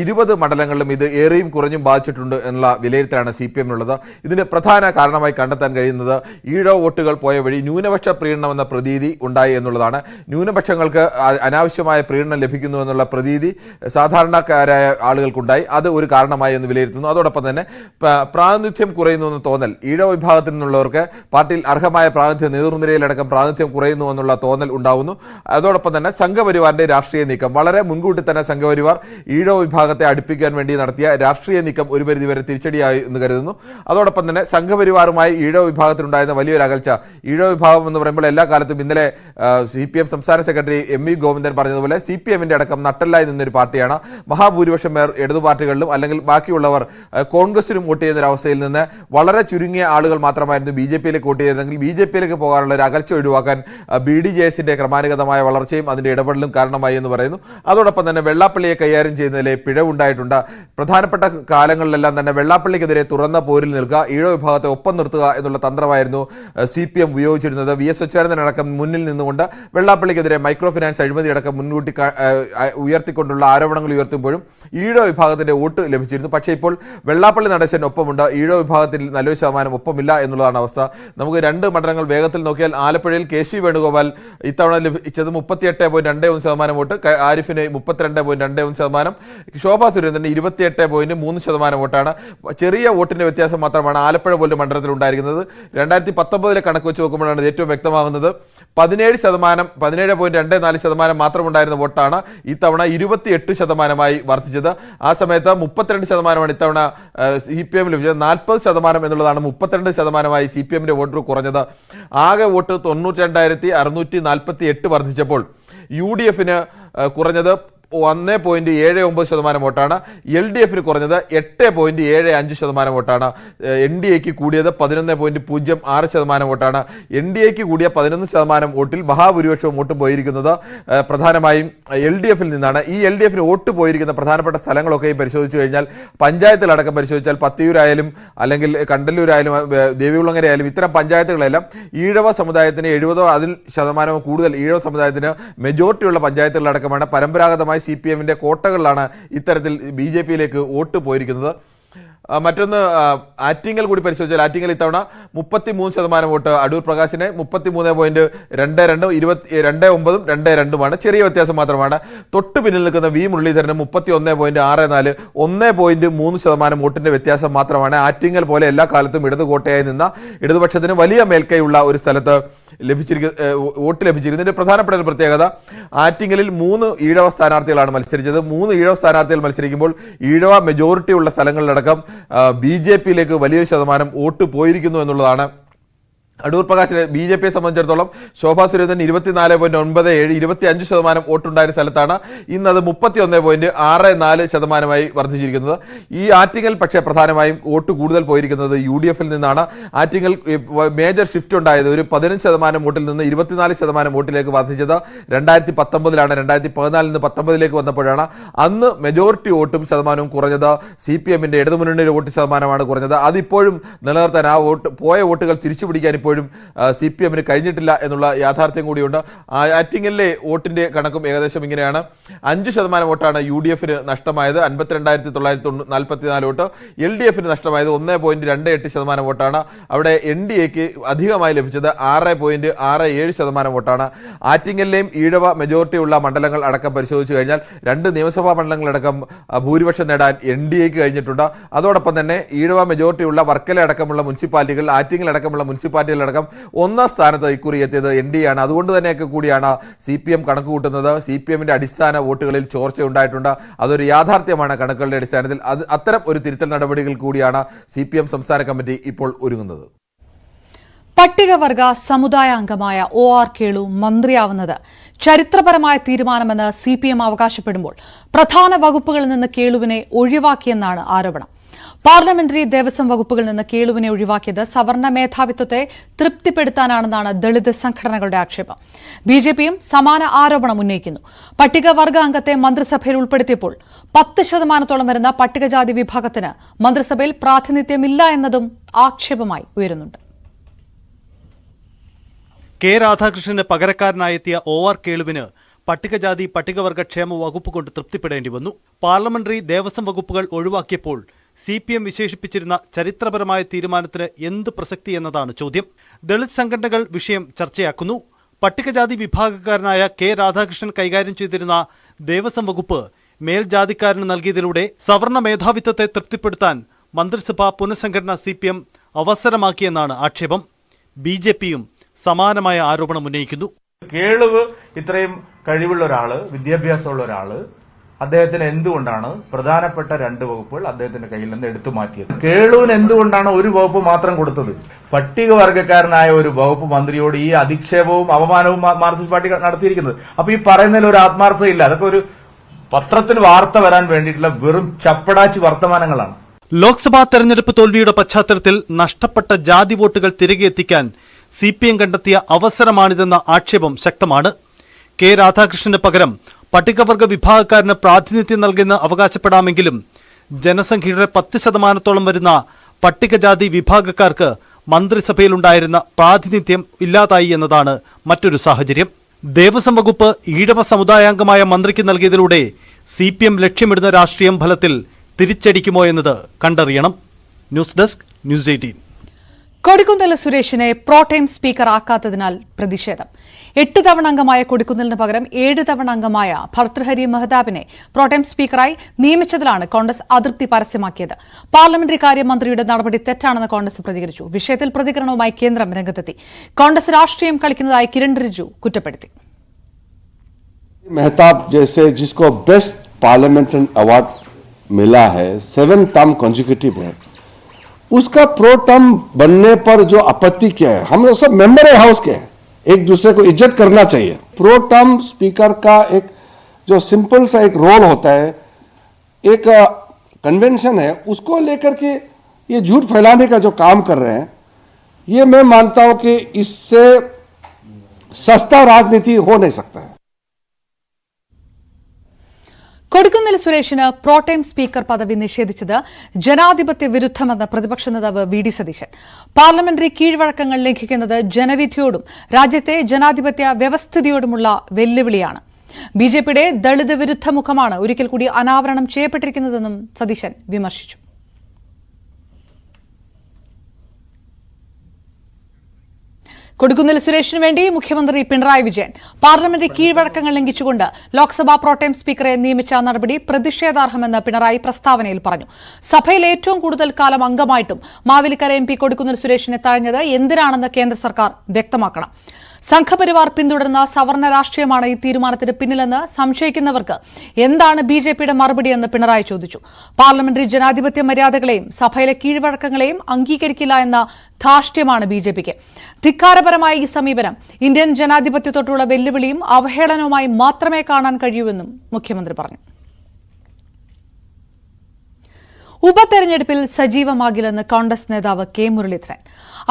20 മണ്ഡലങ്ങളിലും ഇത് ഏറെയും കുറഞ്ഞും ബാധിച്ചിട്ടുണ്ട് എന്നുള്ള വിലയിരുത്തലാണ് CPMനുള്ളത്. ഇതിന് പ്രധാന കാരണമായി കണ്ടെത്താൻ കഴിയുന്നത് ഈഴവ വോട്ടുകൾ പോയ വഴി ന്യൂനപക്ഷ പ്രീണനം എന്ന പ്രതീതി ഉണ്ടായി എന്നുള്ളതാണ്. ന്യൂനപക്ഷങ്ങൾക്ക് അനാവശ്യമായ പ്രീണനം ലഭിക്കുന്നു എന്നുള്ള പ്രതീതി സാധാരണക്കാരായ ആളുകൾക്കുണ്ടായി. അത് ഒരു കാരണമായി എന്ന് വിലയിരുത്തുന്നു. അതോടൊപ്പം തന്നെ പ്രാതിനിധ്യം കുറയുന്നു എന്ന് തോന്നൽ, ഈഴവ വിഭാഗത്തിൽ നിന്നുള്ളവർക്ക് പാർട്ടിയിൽ അർഹമായ പ്രാതിനിധ്യം, നേതൃനിരയിലടക്കം പ്രാതിനിധ്യം കുറയുന്നു എന്നുള്ള തോന്നൽ ഉണ്ടാവുന്നു. അതോടൊപ്പം തന്നെ സംഘപരിവാറിന്റെ രാഷ്ട്രീയ നീക്കം, വളരെ മുൻകൂട്ടി തന്നെ സംഘപരിവാർ ഈഴവ വിഭാഗത്തെ അടുപ്പിക്കാൻ വേണ്ടി നടത്തിയ രാഷ്ട്രീയ നീക്കം ഒരു പരിധിവരെ തിരിച്ചടിയായി എന്ന് കരുതുന്നു. അതോടൊപ്പം തന്നെ സംഘപരിവാറുമായി ഈഴവ വിഭാഗത്തിനുണ്ടായിരുന്ന വലിയൊരു അകൽച്ച, ഈഴവ വിഭാഗം എന്ന് പറയുമ്പോൾ എല്ലാ കാലത്തും ഇന്നലെ CPM സംസ്ഥാന സെക്രട്ടറി MV ഗോവിന്ദൻ പറഞ്ഞതുപോലെ CPMന്റെ അടക്കം നട്ടല്ലായി നിന്നൊരു പാർട്ടിയാണ്. മഹാഭൂരിപക്ഷം പേർ ഇടതു പാർട്ടികളിലും അല്ലെങ്കിൽ ബാക്കിയുള്ളവർ കോൺഗ്രസിനും വോട്ട് ചെയ്യുന്നൊരവസ്ഥയിൽ നിന്ന് വളരെ ചുരുങ്ങിയ ആളുകൾ മാത്രമായിരുന്നു BJPയിലേക്ക് വോട്ട് ചെയ്തതെങ്കിൽ BJPയിലേക്ക് പോകാനുള്ള ഒരു അകൽച്ച ഒഴിവാക്കാൻ BDJSന്റെ ക്രമാനുഗതമായ വളർച്ചയും അതിന്റെ ഇടപെടലും കാരണമായി എന്ന് പറയുന്നു. അതോടൊപ്പം തന്നെ വെള്ളാപ്പള്ളിയെ കൈകാര്യം ചെയ്യുന്നതിലെ പിഴവുണ്ടായിട്ടുണ്ട്. പ്രധാനപ്പെട്ട കാലങ്ങളിലെല്ലാം തന്നെ വെള്ളാപ്പള്ളിക്കെതിരെ തുറന്ന പോരിൽ നിൽക്കുക, ഈഴവ വിഭാഗത്തെ ഒപ്പം നിർത്തുക എന്നുള്ള തന്ത്രമായിരുന്നു CPM ഉപയോഗിച്ചിരുന്നത്. VS അച്യുതാനന്ദനടക്കം മുന്നിൽ നിന്നുകൊണ്ട് വെള്ളാപ്പള്ളിക്കെതിരെ മൈക്രോ ഫിനാൻസ് അഴിമതി അടക്കം മുൻകൂട്ടി ഉയർത്തിക്കൊണ്ടുള്ള ആരോപണങ്ങൾ ഉയർത്തുമ്പോഴും ഈഴവ വിഭാഗത്തിന്റെ വോട്ട് ലഭിച്ചിരുന്നു. പക്ഷേ ഇപ്പോൾ വെള്ളാപ്പള്ളി നടേശൻ ഒപ്പമുണ്ട്, ഈഴവ വിഭാഗത്തിൽ നല്ലൊരു ശതമാനം ഒപ്പമില്ല എന്നുള്ളതാണ് അവസ്ഥ. നമുക്ക് 2 മണ്ഡലങ്ങൾ വേഗത്തിൽ നോക്കിയാൽ ആലപ്പുഴയിൽ KC വേണുഗോപാൽ ഇത്തവണ ലഭിച്ചത് 38.21% വോട്ട്, ആരിഫിന് 32.21%, ശോഭാ സുരേന്ദ്രന് 28.3% വോട്ടാണ്. ചെറിയ വോട്ടിന്റെ വ്യത്യാസം മാത്രമാണ് ആലപ്പുഴ പോലും മണ്ഡലത്തിൽ ഉണ്ടായിരിക്കുന്നത്. 2019 കണക്ക് വെച്ച് നോക്കുമ്പോഴാണ് ഇത് ഏറ്റവും വ്യക്തമാകുന്നത്. 17.24% മാത്രമുണ്ടായിരുന്ന വോട്ടാണ് ഇത്തവണ ഇത്തവണ 28% വർദ്ധിച്ചത്. ആ സമയത്ത് 32% ഇത്തവണ CPM ലഭിച്ചത്. 40% എന്നുള്ളതാണ് 32% CPM വോട്ട് കുറഞ്ഞത്. ആകെ വോട്ട് 92,648 വർദ്ധിച്ചപ്പോൾ UDF കുറഞ്ഞത് 1.79% വോട്ടാണ്. LDF കുറഞ്ഞത് 8.75% വോട്ടാണ്. NDAക്ക് കൂടിയത് 11.06% വോട്ടാണ്. NDAക്ക് കൂടിയ 11% വോട്ടിൽ മഹാഭൂരിപക്ഷവും വോട്ട് പോയിരിക്കുന്നത് പ്രധാനമായും LDF നിന്നാണ്. ഈ LDF വോട്ട് പോയിരിക്കുന്ന പ്രധാനപ്പെട്ട സ്ഥലങ്ങളൊക്കെ പരിശോധിച്ചു കഴിഞ്ഞാൽ പഞ്ചായത്തിലടക്കം പരിശോധിച്ചാൽ പത്തിയൂരായാലും അല്ലെങ്കിൽ കണ്ടല്ലൂരായാലും ദേവികുളങ്ങരയായാലും ഇത്തരം പഞ്ചായത്തുകളെല്ലാം ഈഴവ സമുദായത്തിന് 70% അതിൽ ശതമാനവും കൂടുതൽ ഈഴവ സമുദായത്തിന് മെജോറിറ്റിയുള്ള പഞ്ചായത്തുകളടക്കമാണ്. പരമ്പരാഗതമായി CPM കോട്ടകളിലാണ് ഇത്തരത്തിൽ BJPയിലേക്ക് വോട്ട് പോയിരിക്കുന്നത്. മറ്റൊന്ന് ആറ്റിങ്ങൽ കൂടി പരിശോധിച്ചാൽ ആറ്റിങ്ങൽ ഇത്തവണ 33% വോട്ട് അടൂർ പ്രകാശിന് 33.22 29 22 ചെറിയ വ്യത്യാസം മാത്രമാണ്. തൊട്ട് പിന്നിൽ നിൽക്കുന്ന V മുരളീധരന് 31.64 1.3% വോട്ടിന്റെ വ്യത്യാസം മാത്രമാണ്. ആറ്റിങ്ങൽ പോലെ എല്ലാ കാലത്തും ഇടതു കോട്ടയായി നിന്ന ഇടതുപക്ഷത്തിന് വലിയ മേൽക്കൈയുള്ള ഒരു സ്ഥലത്ത് വോട്ട് ലഭിച്ചിരിക്കുന്നു. ഇതിന്റെ പ്രധാനപ്പെട്ട ഒരു പ്രത്യേകത ആറ്റിങ്ങലിൽ 3 ഈഴവ സ്ഥാനാർത്ഥികളാണ് മത്സരിച്ചത്. 3 ഈഴവ സ്ഥാനാർത്ഥികൾ മത്സരിക്കുമ്പോൾ ഈഴവ മെജോറിറ്റി ഉള്ള സ്ഥലങ്ങളിലടക്കം BJPയിലേക്ക് വലിയൊരു ശതമാനം വോട്ട് പോയിരിക്കുന്നു എന്നുള്ളതാണ്. അടൂർ പ്രകാശിനെ BJPയെ സംബന്ധിച്ചിടത്തോളം ശോഭാ സുരേന്ദ്രൻ 24.97 25% വോട്ടുണ്ടായ സ്ഥലത്താണ് ഇന്നത് 31.64% വർദ്ധിച്ചിരിക്കുന്നത്. ഈ ആറ്റിങ്ങൽ പക്ഷേ പ്രധാനമായും വോട്ട് കൂടുതൽ പോയിരിക്കുന്നത് UDFൽ നിന്നാണ്. ആറ്റിങ്ങൽ മേജർ ഷിഫ്റ്റ് ഉണ്ടായത് ഒരു 15% വോട്ടിൽ നിന്ന് 24% വോട്ടിലേക്ക് വർദ്ധിച്ചത് 2019 2014 നിന്ന് 19 വന്നപ്പോഴാണ്. അന്ന് മെജോറിറ്റി വോട്ടും ശതമാനവും കുറഞ്ഞത് CPMന്റെ ഇടതുമുന്നണിയുടെ വോട്ട് ശതമാനമാണ് കുറഞ്ഞത്. അതിപ്പോഴും നിലനിർത്താൻ ആ പോയ വോട്ടുകൾ തിരിച്ചുപിടിക്കാൻ ഇപ്പോഴും CPMന് കഴിഞ്ഞിട്ടില്ല എന്നുള്ള യാഥാർത്ഥ്യം കൂടിയുണ്ട്. ആറ്റിങ്ങലിലെ വോട്ടിന്റെ കണക്കും ഏകദേശം ഇങ്ങനെയാണ്. 5% വോട്ടാണ് UDFന് നഷ്ടമായത്, 52,944 വോട്ട്. LDFന് നഷ്ടമായത് 1.28% വോട്ടാണ്. അവിടെ NDAക്ക് അധികമായി ലഭിച്ചത് 6.67% വോട്ടാണ്. ആറ്റിങ്ങലിലെയും ഈഴവ മെജോറിറ്റി ഉള്ള മണ്ഡലങ്ങൾ അടക്കം പരിശോധിച്ചു കഴിഞ്ഞാൽ 2 നിയമസഭാ മണ്ഡലങ്ങളടക്കം ഭൂരിപക്ഷം നേടാൻ NDAക്ക് കഴിഞ്ഞിട്ടുണ്ട്. അതോടൊപ്പം തന്നെ ഈഴവ മെജോറിറ്റി ഉള്ള വർക്കല അടക്കമുള്ള മുനിസിപ്പാലിറ്റികൾ, ആറ്റിങ്ങൽ അടക്കമുള്ള മുനിസിപ്പാലിറ്റികൾ അടക്കം 1ാം സ്ഥാനത്ത് ഇക്കുറി എത്തിയത് NDA ആണ്. അതുകൊണ്ട് തന്നെയൊക്കെ കൂടിയാണ് CPM കണക്ക് കൂട്ടുന്നത്. CPMന്റെ അടിസ്ഥാന വോട്ടുകളിൽ ചോർച്ച ഉണ്ടായിട്ടുണ്ട്. അതൊരു യാഥാർത്ഥ്യമാണ് കണക്കുകളുടെ അടിസ്ഥാനത്തിൽ. അത്തരം ഒരു തിരുത്തൽ നടപടികൾ കൂടിയാണ് CPM സംസ്ഥാന കമ്മിറ്റി ഇപ്പോൾ ഒരുങ്ങുന്നത്. പട്ടികവർഗ സമുദായ അംഗമായ OR കേളു മന്ത്രിയാവുന്നത് ചരിത്രപരമായ തീരുമാനമെന്ന് CPM അവകാശപ്പെടുമ്പോൾ പ്രധാന വകുപ്പുകളിൽ നിന്ന് കേളുവിനെ ഒഴിവാക്കിയെന്നാണ് ആരോപണം. പാർലമെന്ററി ദേവസ്വം വകുപ്പുകളിൽ നിന്ന് കേളുവിനെ ഒഴിവാക്കിയത് സവർണ മേധാവിത്വത്തെ തൃപ്തിപ്പെടുത്താനാണെന്നാണ് ദളിത് സംഘടനകളുടെ ആക്ഷേപം. BJPയും സമാന ആരോപണം ഉന്നയിക്കുന്നു. പട്ടികവർഗ അംഗത്തെ മന്ത്രിസഭയിൽ ഉൾപ്പെടുത്തിയപ്പോൾ 10% വരുന്ന പട്ടികജാതി വിഭാഗത്തിന് മന്ത്രിസഭയിൽ പ്രാതിനിധ്യമില്ല എന്നതും ആക്ഷേപമായി ഉയരുന്നുണ്ട്. കെ രാധാകൃഷ്ണന് പകരക്കാരനായെത്തിയ OR കേളുവിന് പട്ടികജാതി പട്ടികവർഗ ക്ഷേമ വകുപ്പ് കൊണ്ട് തൃപ്തിപ്പെടേണ്ടി വന്നു. പാർലമെന്ററി ദേവസ്വം വകുപ്പുകൾ ഒഴിവാക്കിയപ്പോൾ CPM വിശേഷിപ്പിച്ചിരുന്ന ചരിത്രപരമായ തീരുമാനത്തിന് എന്ത് പ്രസക്തി എന്നതാണ് ചോദ്യം. ദളിത് സംഘടനകൾ വിഷയം ചർച്ചയാക്കുന്നു. പട്ടികജാതി വിഭാഗക്കാരനായ കെ രാധാകൃഷ്ണൻ കൈകാര്യം ചെയ്തിരുന്ന ദേവസ്വം വകുപ്പ് മേൽജാതിക്കാരന് നൽകിയതിലൂടെ സവർണ മേധാവിത്വത്തെ തൃപ്തിപ്പെടുത്താൻ മന്ത്രിസഭാ പുനഃസംഘടന CPM അവസരമാക്കിയെന്നാണ് ആക്ഷേപം. BJPയും സമാനമായ ആരോപണം ഉന്നയിക്കുന്നു. കേളുവ് ഇത്രയും കഴിവുള്ള ഒരാള്, വിദ്യാഭ്യാസമുള്ള ഒരാള്, അദ്ദേഹത്തിന് എന്തുകൊണ്ടാണ് പ്രധാനപ്പെട്ട 2 വകുപ്പുകൾ അദ്ദേഹത്തിന്റെ കയ്യിൽ നിന്ന് എടുത്തു മാറ്റിയത്? കേളുവിന് എന്തുകൊണ്ടാണ് ഒരു വകുപ്പ് മാത്രം കൊടുത്തത്? പട്ടികവർഗക്കാരനായ ഒരു വകുപ്പ് മന്ത്രിയോട് ഈ അധിക്ഷേപവും അപമാനവും മാർക്സിസ്റ്റ് പാർട്ടി നടത്തിയിരിക്കുന്നത്. അപ്പൊ ഈ പറയുന്നതിൽ ഒരു ആത്മാർത്ഥതയില്ല. അതൊക്കെ ഒരു പത്രത്തിൽ വാർത്ത വരാൻ വേണ്ടിയിട്ടുള്ള വെറും ചപ്പടാച്ചി വർത്തമാനങ്ങളാണ്. ലോക്സഭാ തെരഞ്ഞെടുപ്പ് തോൽവിയുടെ പശ്ചാത്തലത്തിൽ നഷ്ടപ്പെട്ട ജാതി വോട്ടുകൾ തിരികെ എത്തിക്കാൻ CPM കണ്ടെത്തിയ അവസരമാണിതെന്ന ആക്ഷേപം ശക്തമാണ്. കെ രാധാകൃഷ്ണന് പകരം പട്ടികവർഗ വിഭാഗക്കാരന് പ്രാതിനിധ്യം നൽകുന്ന അവകാശപ്പെടാമെങ്കിലും ജനസംഖ്യയുടെ 10% വരുന്ന പട്ടികജാതി വിഭാഗക്കാർക്ക് മന്ത്രിസഭയിലുണ്ടായിരുന്ന പ്രാതിനിധ്യം ഇല്ലാതായി എന്നതാണ് മറ്റൊരു സാഹചര്യം. ദേവസ്വം വകുപ്പ് ഈഴവ സമുദായാംഗമായ മന്ത്രിക്ക് നൽകിയതിലൂടെ CPM ലക്ഷ്യമിടുന്ന രാഷ്ട്രീയം ഫലത്തിൽ തിരിച്ചടിക്കുമോ എന്നത് കണ്ടറിയണം. News desk, news 18. കൊടിക്കുന്നിൽ സുരേഷിനെ പ്രോടൈം സ്പീക്കർ ആക്കാത്തതിനാൽ പ്രതിഷേധം. 8 തവണ അംഗമായ കൊടിക്കുന്നിലിന് പകരം 7 തവണ അംഗമായ ഭർതൃഹരി മെഹ്താബിനെ പ്രോടൈം സ്പീക്കറായി നിയമിച്ചതിലാണ് കോൺഗ്രസ് അതൃപ്തി പരസ്യമാക്കിയത്. പാർലമെന്ററി കാര്യമന്ത്രിയുടെ നടപടി തെറ്റാണെന്ന് കോൺഗ്രസ് പ്രതികരിച്ചു. വിഷയത്തിൽ പ്രതികരണവുമായി കേന്ദ്രം രംഗത്തെത്തി. കോൺഗ്രസ് രാഷ്ട്രീയം കളിക്കുന്നതായി കിരൺ റിജിജു കുറ്റപ്പെടുത്തി. मेहताब जैसे जिसको बेस्ट पार्लियामेंट्रियन अवार्ड मिला है 7 टर्म कंसेक्यूटिव है, उसका प्रो टर्म बनने पर जो आपत्ति क्या है? हम लोग सब मेंबर है हाउस के, एक दूसरे को इज्जत करना चाहिए। प्रो टर्म स्पीकर का एक जो सिंपल सा एक रोल होता है, एक कन्वेंशन है, उसको लेकर के ये झूठ फैलाने का जो काम कर रहे हैं, ये मैं मानता हूं कि इससे सस्ता राजनीति हो नहीं सकता है। കൊടുക്കുന്നിൽ സുരേഷിന് പ്രോടൈം സ്പീക്കർ പദവി നിഷേധിച്ചത് ജനാധിപത്യ വിരുദ്ധമെന്ന് പ്രതിപക്ഷ നേതാവ് വി ഡി സതീശൻ. പാർലമെന്ററി കീഴ്വഴക്കങ്ങൾ ലംഘിക്കുന്നത് ജനവിധിയോടും രാജ്യത്തെ ജനാധിപത്യ വ്യവസ്ഥിതിയോടുമുള്ള വെല്ലുവിളിയാണ്. ബിജെപിയുടെ ദളിത് വിരുദ്ധ മുഖമാണ് ഒരിക്കൽ കൂടി അനാവരണം ചെയ്യപ്പെട്ടിരിക്കുന്നതെന്നും സതീശൻ വിമർശിച്ചു. കൊടുക്കുന്നിൽ സുരേഷിന് വേണ്ടി മുഖ്യമന്ത്രി പിണറായി വിജയൻ പാർലമെന്ററി കീഴ്വഴക്കങ്ങൾ ലംഘിച്ചുകൊണ്ട് ലോക്സഭാ പ്രോടൈം സ്പീക്കറെ നിയമിച്ച നടപടി പ്രതിഷേധാർഹമെന്ന് പിണറായി പ്രസ്താവനയിൽ പറഞ്ഞു. സഭയിൽ ഏറ്റവും കൂടുതൽ കാലം അംഗമായിട്ടും മാവേലിക്കര എം പി കൊടുക്കുന്നിൽ സുരേഷിനെ തഴഞ്ഞത് എന്തിനാണെന്ന് കേന്ദ്ര സർക്കാർ വ്യക്തമാക്കണം. സംഘപരിവാർ പിന്തുടരുന്ന സവർണ രാഷ്ട്രീയമാണ് ഈ തീരുമാനത്തിന് പിന്നിലെന്ന് സംശയിക്കുന്നവർക്ക് എന്താണ് ബിജെപിയുടെ മറുപടിയെന്ന് പിണറായി ചോദിച്ചു. പാർലമെന്ററി ജനാധിപത്യ മര്യാദകളെയും സഭയിലെ കീഴ്വഴക്കങ്ങളെയും അംഗീകരിക്കില്ല എന്ന ധാർഷ്ട്യമാണ് ബിജെപിക്ക്. ധിക്കാരപരമായ ഈ സമീപനം ഇന്ത്യൻ ജനാധിപത്യത്തോടുള്ള വെല്ലുവിളിയും അവഹേളനവുമായി മാത്രമേ കാണാൻ കഴിയൂവെന്നും മുഖ്യമന്ത്രി പറഞ്ഞു. ഉപതെരഞ്ഞെടുപ്പിൽ സജീവമാകില്ലെന്ന് കോൺഗ്രസ് നേതാവ് കെ മുരളീധരൻ.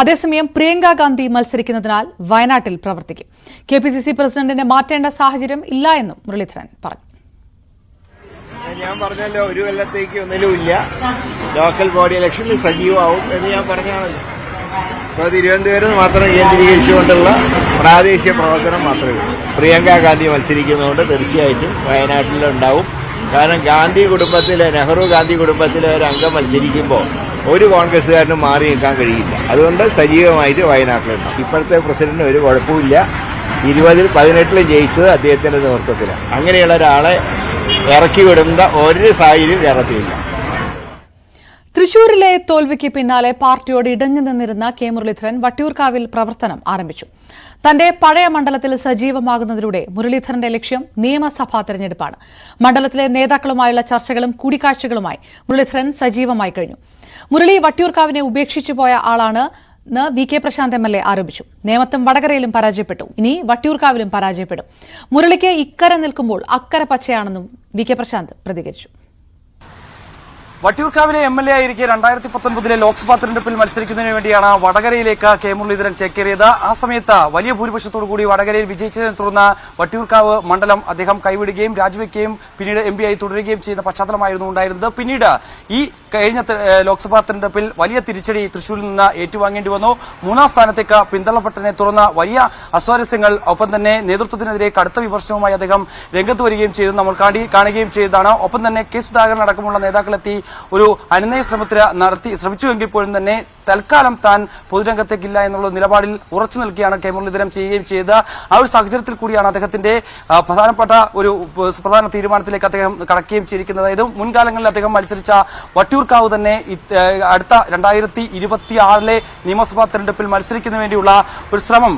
അതേസമയം പ്രിയങ്ക ഗാന്ധി മത്സരിക്കുന്നതിനാൽ വയനാട്ടിൽ പ്രവർത്തിക്കും. കെപിസിസി പ്രസിഡന്റിനെ മാറ്റേണ്ട സാഹചര്യം ഇല്ല എന്നും മുരളീധരൻ പറഞ്ഞു. ഞാൻ പറഞ്ഞല്ലോ, ഒരു കൊല്ലത്തേക്ക് ഒന്നിലുമില്ല, ലോക്കൽ ബോഡി ഇലക്ഷനിൽ സജീവമാവും എന്ന് ഞാൻ പറഞ്ഞാണല്ലോ. ഇപ്പോൾ തിരുവനന്തപുരം മാത്രം കേന്ദ്രീകരിച്ചുകൊണ്ടുള്ള പ്രാദേശിക പ്രവർത്തനം മാത്രമേ ഉള്ളൂ. പ്രിയങ്ക ഗാന്ധി മത്സരിക്കുന്നതുകൊണ്ട് തീർച്ചയായിട്ടും വയനാട്ടിലുണ്ടാവും. കാരണം ഗാന്ധി കുടുംബത്തിലെ, നെഹ്റു ഗാന്ധി കുടുംബത്തിലെ ഒരു അംഗം മത്സരിക്കുമ്പോൾ ഒരു കോൺഗ്രസ്സുകാരനും മാറി നിൽക്കാൻ കഴിയില്ല. അതുകൊണ്ട് സജീവമായിട്ട് വയനാട്ടിലുണ്ടാവും. ഇപ്പോഴത്തെ പ്രസിഡന്റിന് ഒരു കുഴപ്പമില്ല. 2018 ജയിച്ചത് അദ്ദേഹത്തിന്റെ നേതൃത്വത്തിലാണ്. അങ്ങനെയുള്ള ഒരാളെ ഇറക്കി വിടുന്ന ഒരു സാഹചര്യം കേരളത്തിലില്ല. തൃശൂരിലെ തോൽവിക്ക് പിന്നാലെ പാർട്ടിയോട് ഇടഞ്ഞു നിന്നിരുന്ന കെ മുരളീധരൻ വട്ടിയൂർക്കാവിൽ പ്രവർത്തനം ആരംഭിച്ചു. തന്റെ പഴയ മണ്ഡലത്തിൽ സജീവമാകുന്നതിലൂടെ മുരളീധരന്റെ ലക്ഷ്യം നിയമസഭാ തെരഞ്ഞെടുപ്പാണ്. മണ്ഡലത്തിലെ നേതാക്കളുമായുള്ള ചർച്ചകളും കൂടിക്കാഴ്ചകളുമായി മുരളീധരൻ സജീവമായി കഴിഞ്ഞു. മുരളി വട്ടിയൂർക്കാവിനെ ഉപേക്ഷിച്ചു പോയ ആളാണെന്ന് വി കെ പ്രശാന്ത് എം.എൽ.എ ആരോപിച്ചു. നേമത്തും വടകരയിലും പരാജയപ്പെട്ടു, ഇനി വട്ടിയൂർക്കാവിലും പരാജയപ്പെടും. മുരളിക്ക് ഇക്കരെ നിൽക്കുമ്പോൾ അക്കരെ പച്ചയാണെന്നും വി കെ പ്രശാന്ത് പ്രതികരിച്ചു. വട്ടിയൂർക്കാവിലെ എം.എൽ.എ ആയിരിക്കെ 2019 ലോക്സഭാ തെരഞ്ഞെടുപ്പിൽ മത്സരിക്കുന്നതിന് വേണ്ടിയാണ് വടകരയിലേക്ക് കെ മുരളീധരൻ ചേക്കേറിയത്. ആ സമയത്ത് വലിയ ഭൂരിപക്ഷത്തോടുകൂടി വടകരയിൽ വിജയിച്ചതിനെ തുടർന്ന് വട്ടിയൂർക്കാവ് മണ്ഡലം അദ്ദേഹം കൈവിടുകയും രാജിവെക്കുകയും പിന്നീട് എം.പി ആയി തുടരുകയും ചെയ്യുന്ന പശ്ചാത്തലമായിരുന്നു ഉണ്ടായിരുന്നത്. പിന്നീട് ഈ കഴിഞ്ഞ ലോക്സഭാ തെരഞ്ഞെടുപ്പിൽ വലിയ തിരിച്ചടി തൃശൂരിൽ നിന്ന് ഏറ്റുവാങ്ങേണ്ടി വന്നു. 3ാം സ്ഥാനത്തേക്ക് പിന്തള്ളപ്പെട്ടതിനെ തുടർന്ന് വലിയ അസ്വാരസ്യങ്ങൾ, ഒപ്പം തന്നെ നേതൃത്വത്തിനെതിരെ കടുത്ത വിമർശനവുമായി അദ്ദേഹം രംഗത്ത് വരികയും ചെയ്തു നമ്മൾ കാണുകയും ചെയ്തതാണ്. ഒപ്പം തന്നെ കെ സുധാകരൻ അടക്കമുള്ള നേതാക്കളെത്തി ഒരു അനുനയ ശ്രമിച്ചുവെങ്കിൽ പോലും തന്നെ തൽക്കാലം താൻ പൊതുരംഗത്തേക്കില്ല എന്നുള്ള നിലപാടിൽ ഉറച്ചു നിൽക്കുകയാണ് കെ മുരളീധരൻ ചെയ്യുകയും ചെയ്ത്. ആ ഒരു സാഹചര്യത്തിൽ കൂടിയാണ് അദ്ദേഹത്തിന്റെ പ്രധാനപ്പെട്ട ഒരു സുപ്രധാന തീരുമാനത്തിലേക്ക് അദ്ദേഹം കടക്കുകയും ചെയ്തിരിക്കുന്നത്. ഇത് മുൻകാലങ്ങളിൽ അദ്ദേഹം മത്സരിച്ച വട്ടിയൂർക്കാവ് തന്നെ അടുത്ത 2026 നിയമസഭാ തെരഞ്ഞെടുപ്പിൽ മത്സരിക്കുന്നതിന് വേണ്ടിയുള്ള ഒരു ശ്രമം,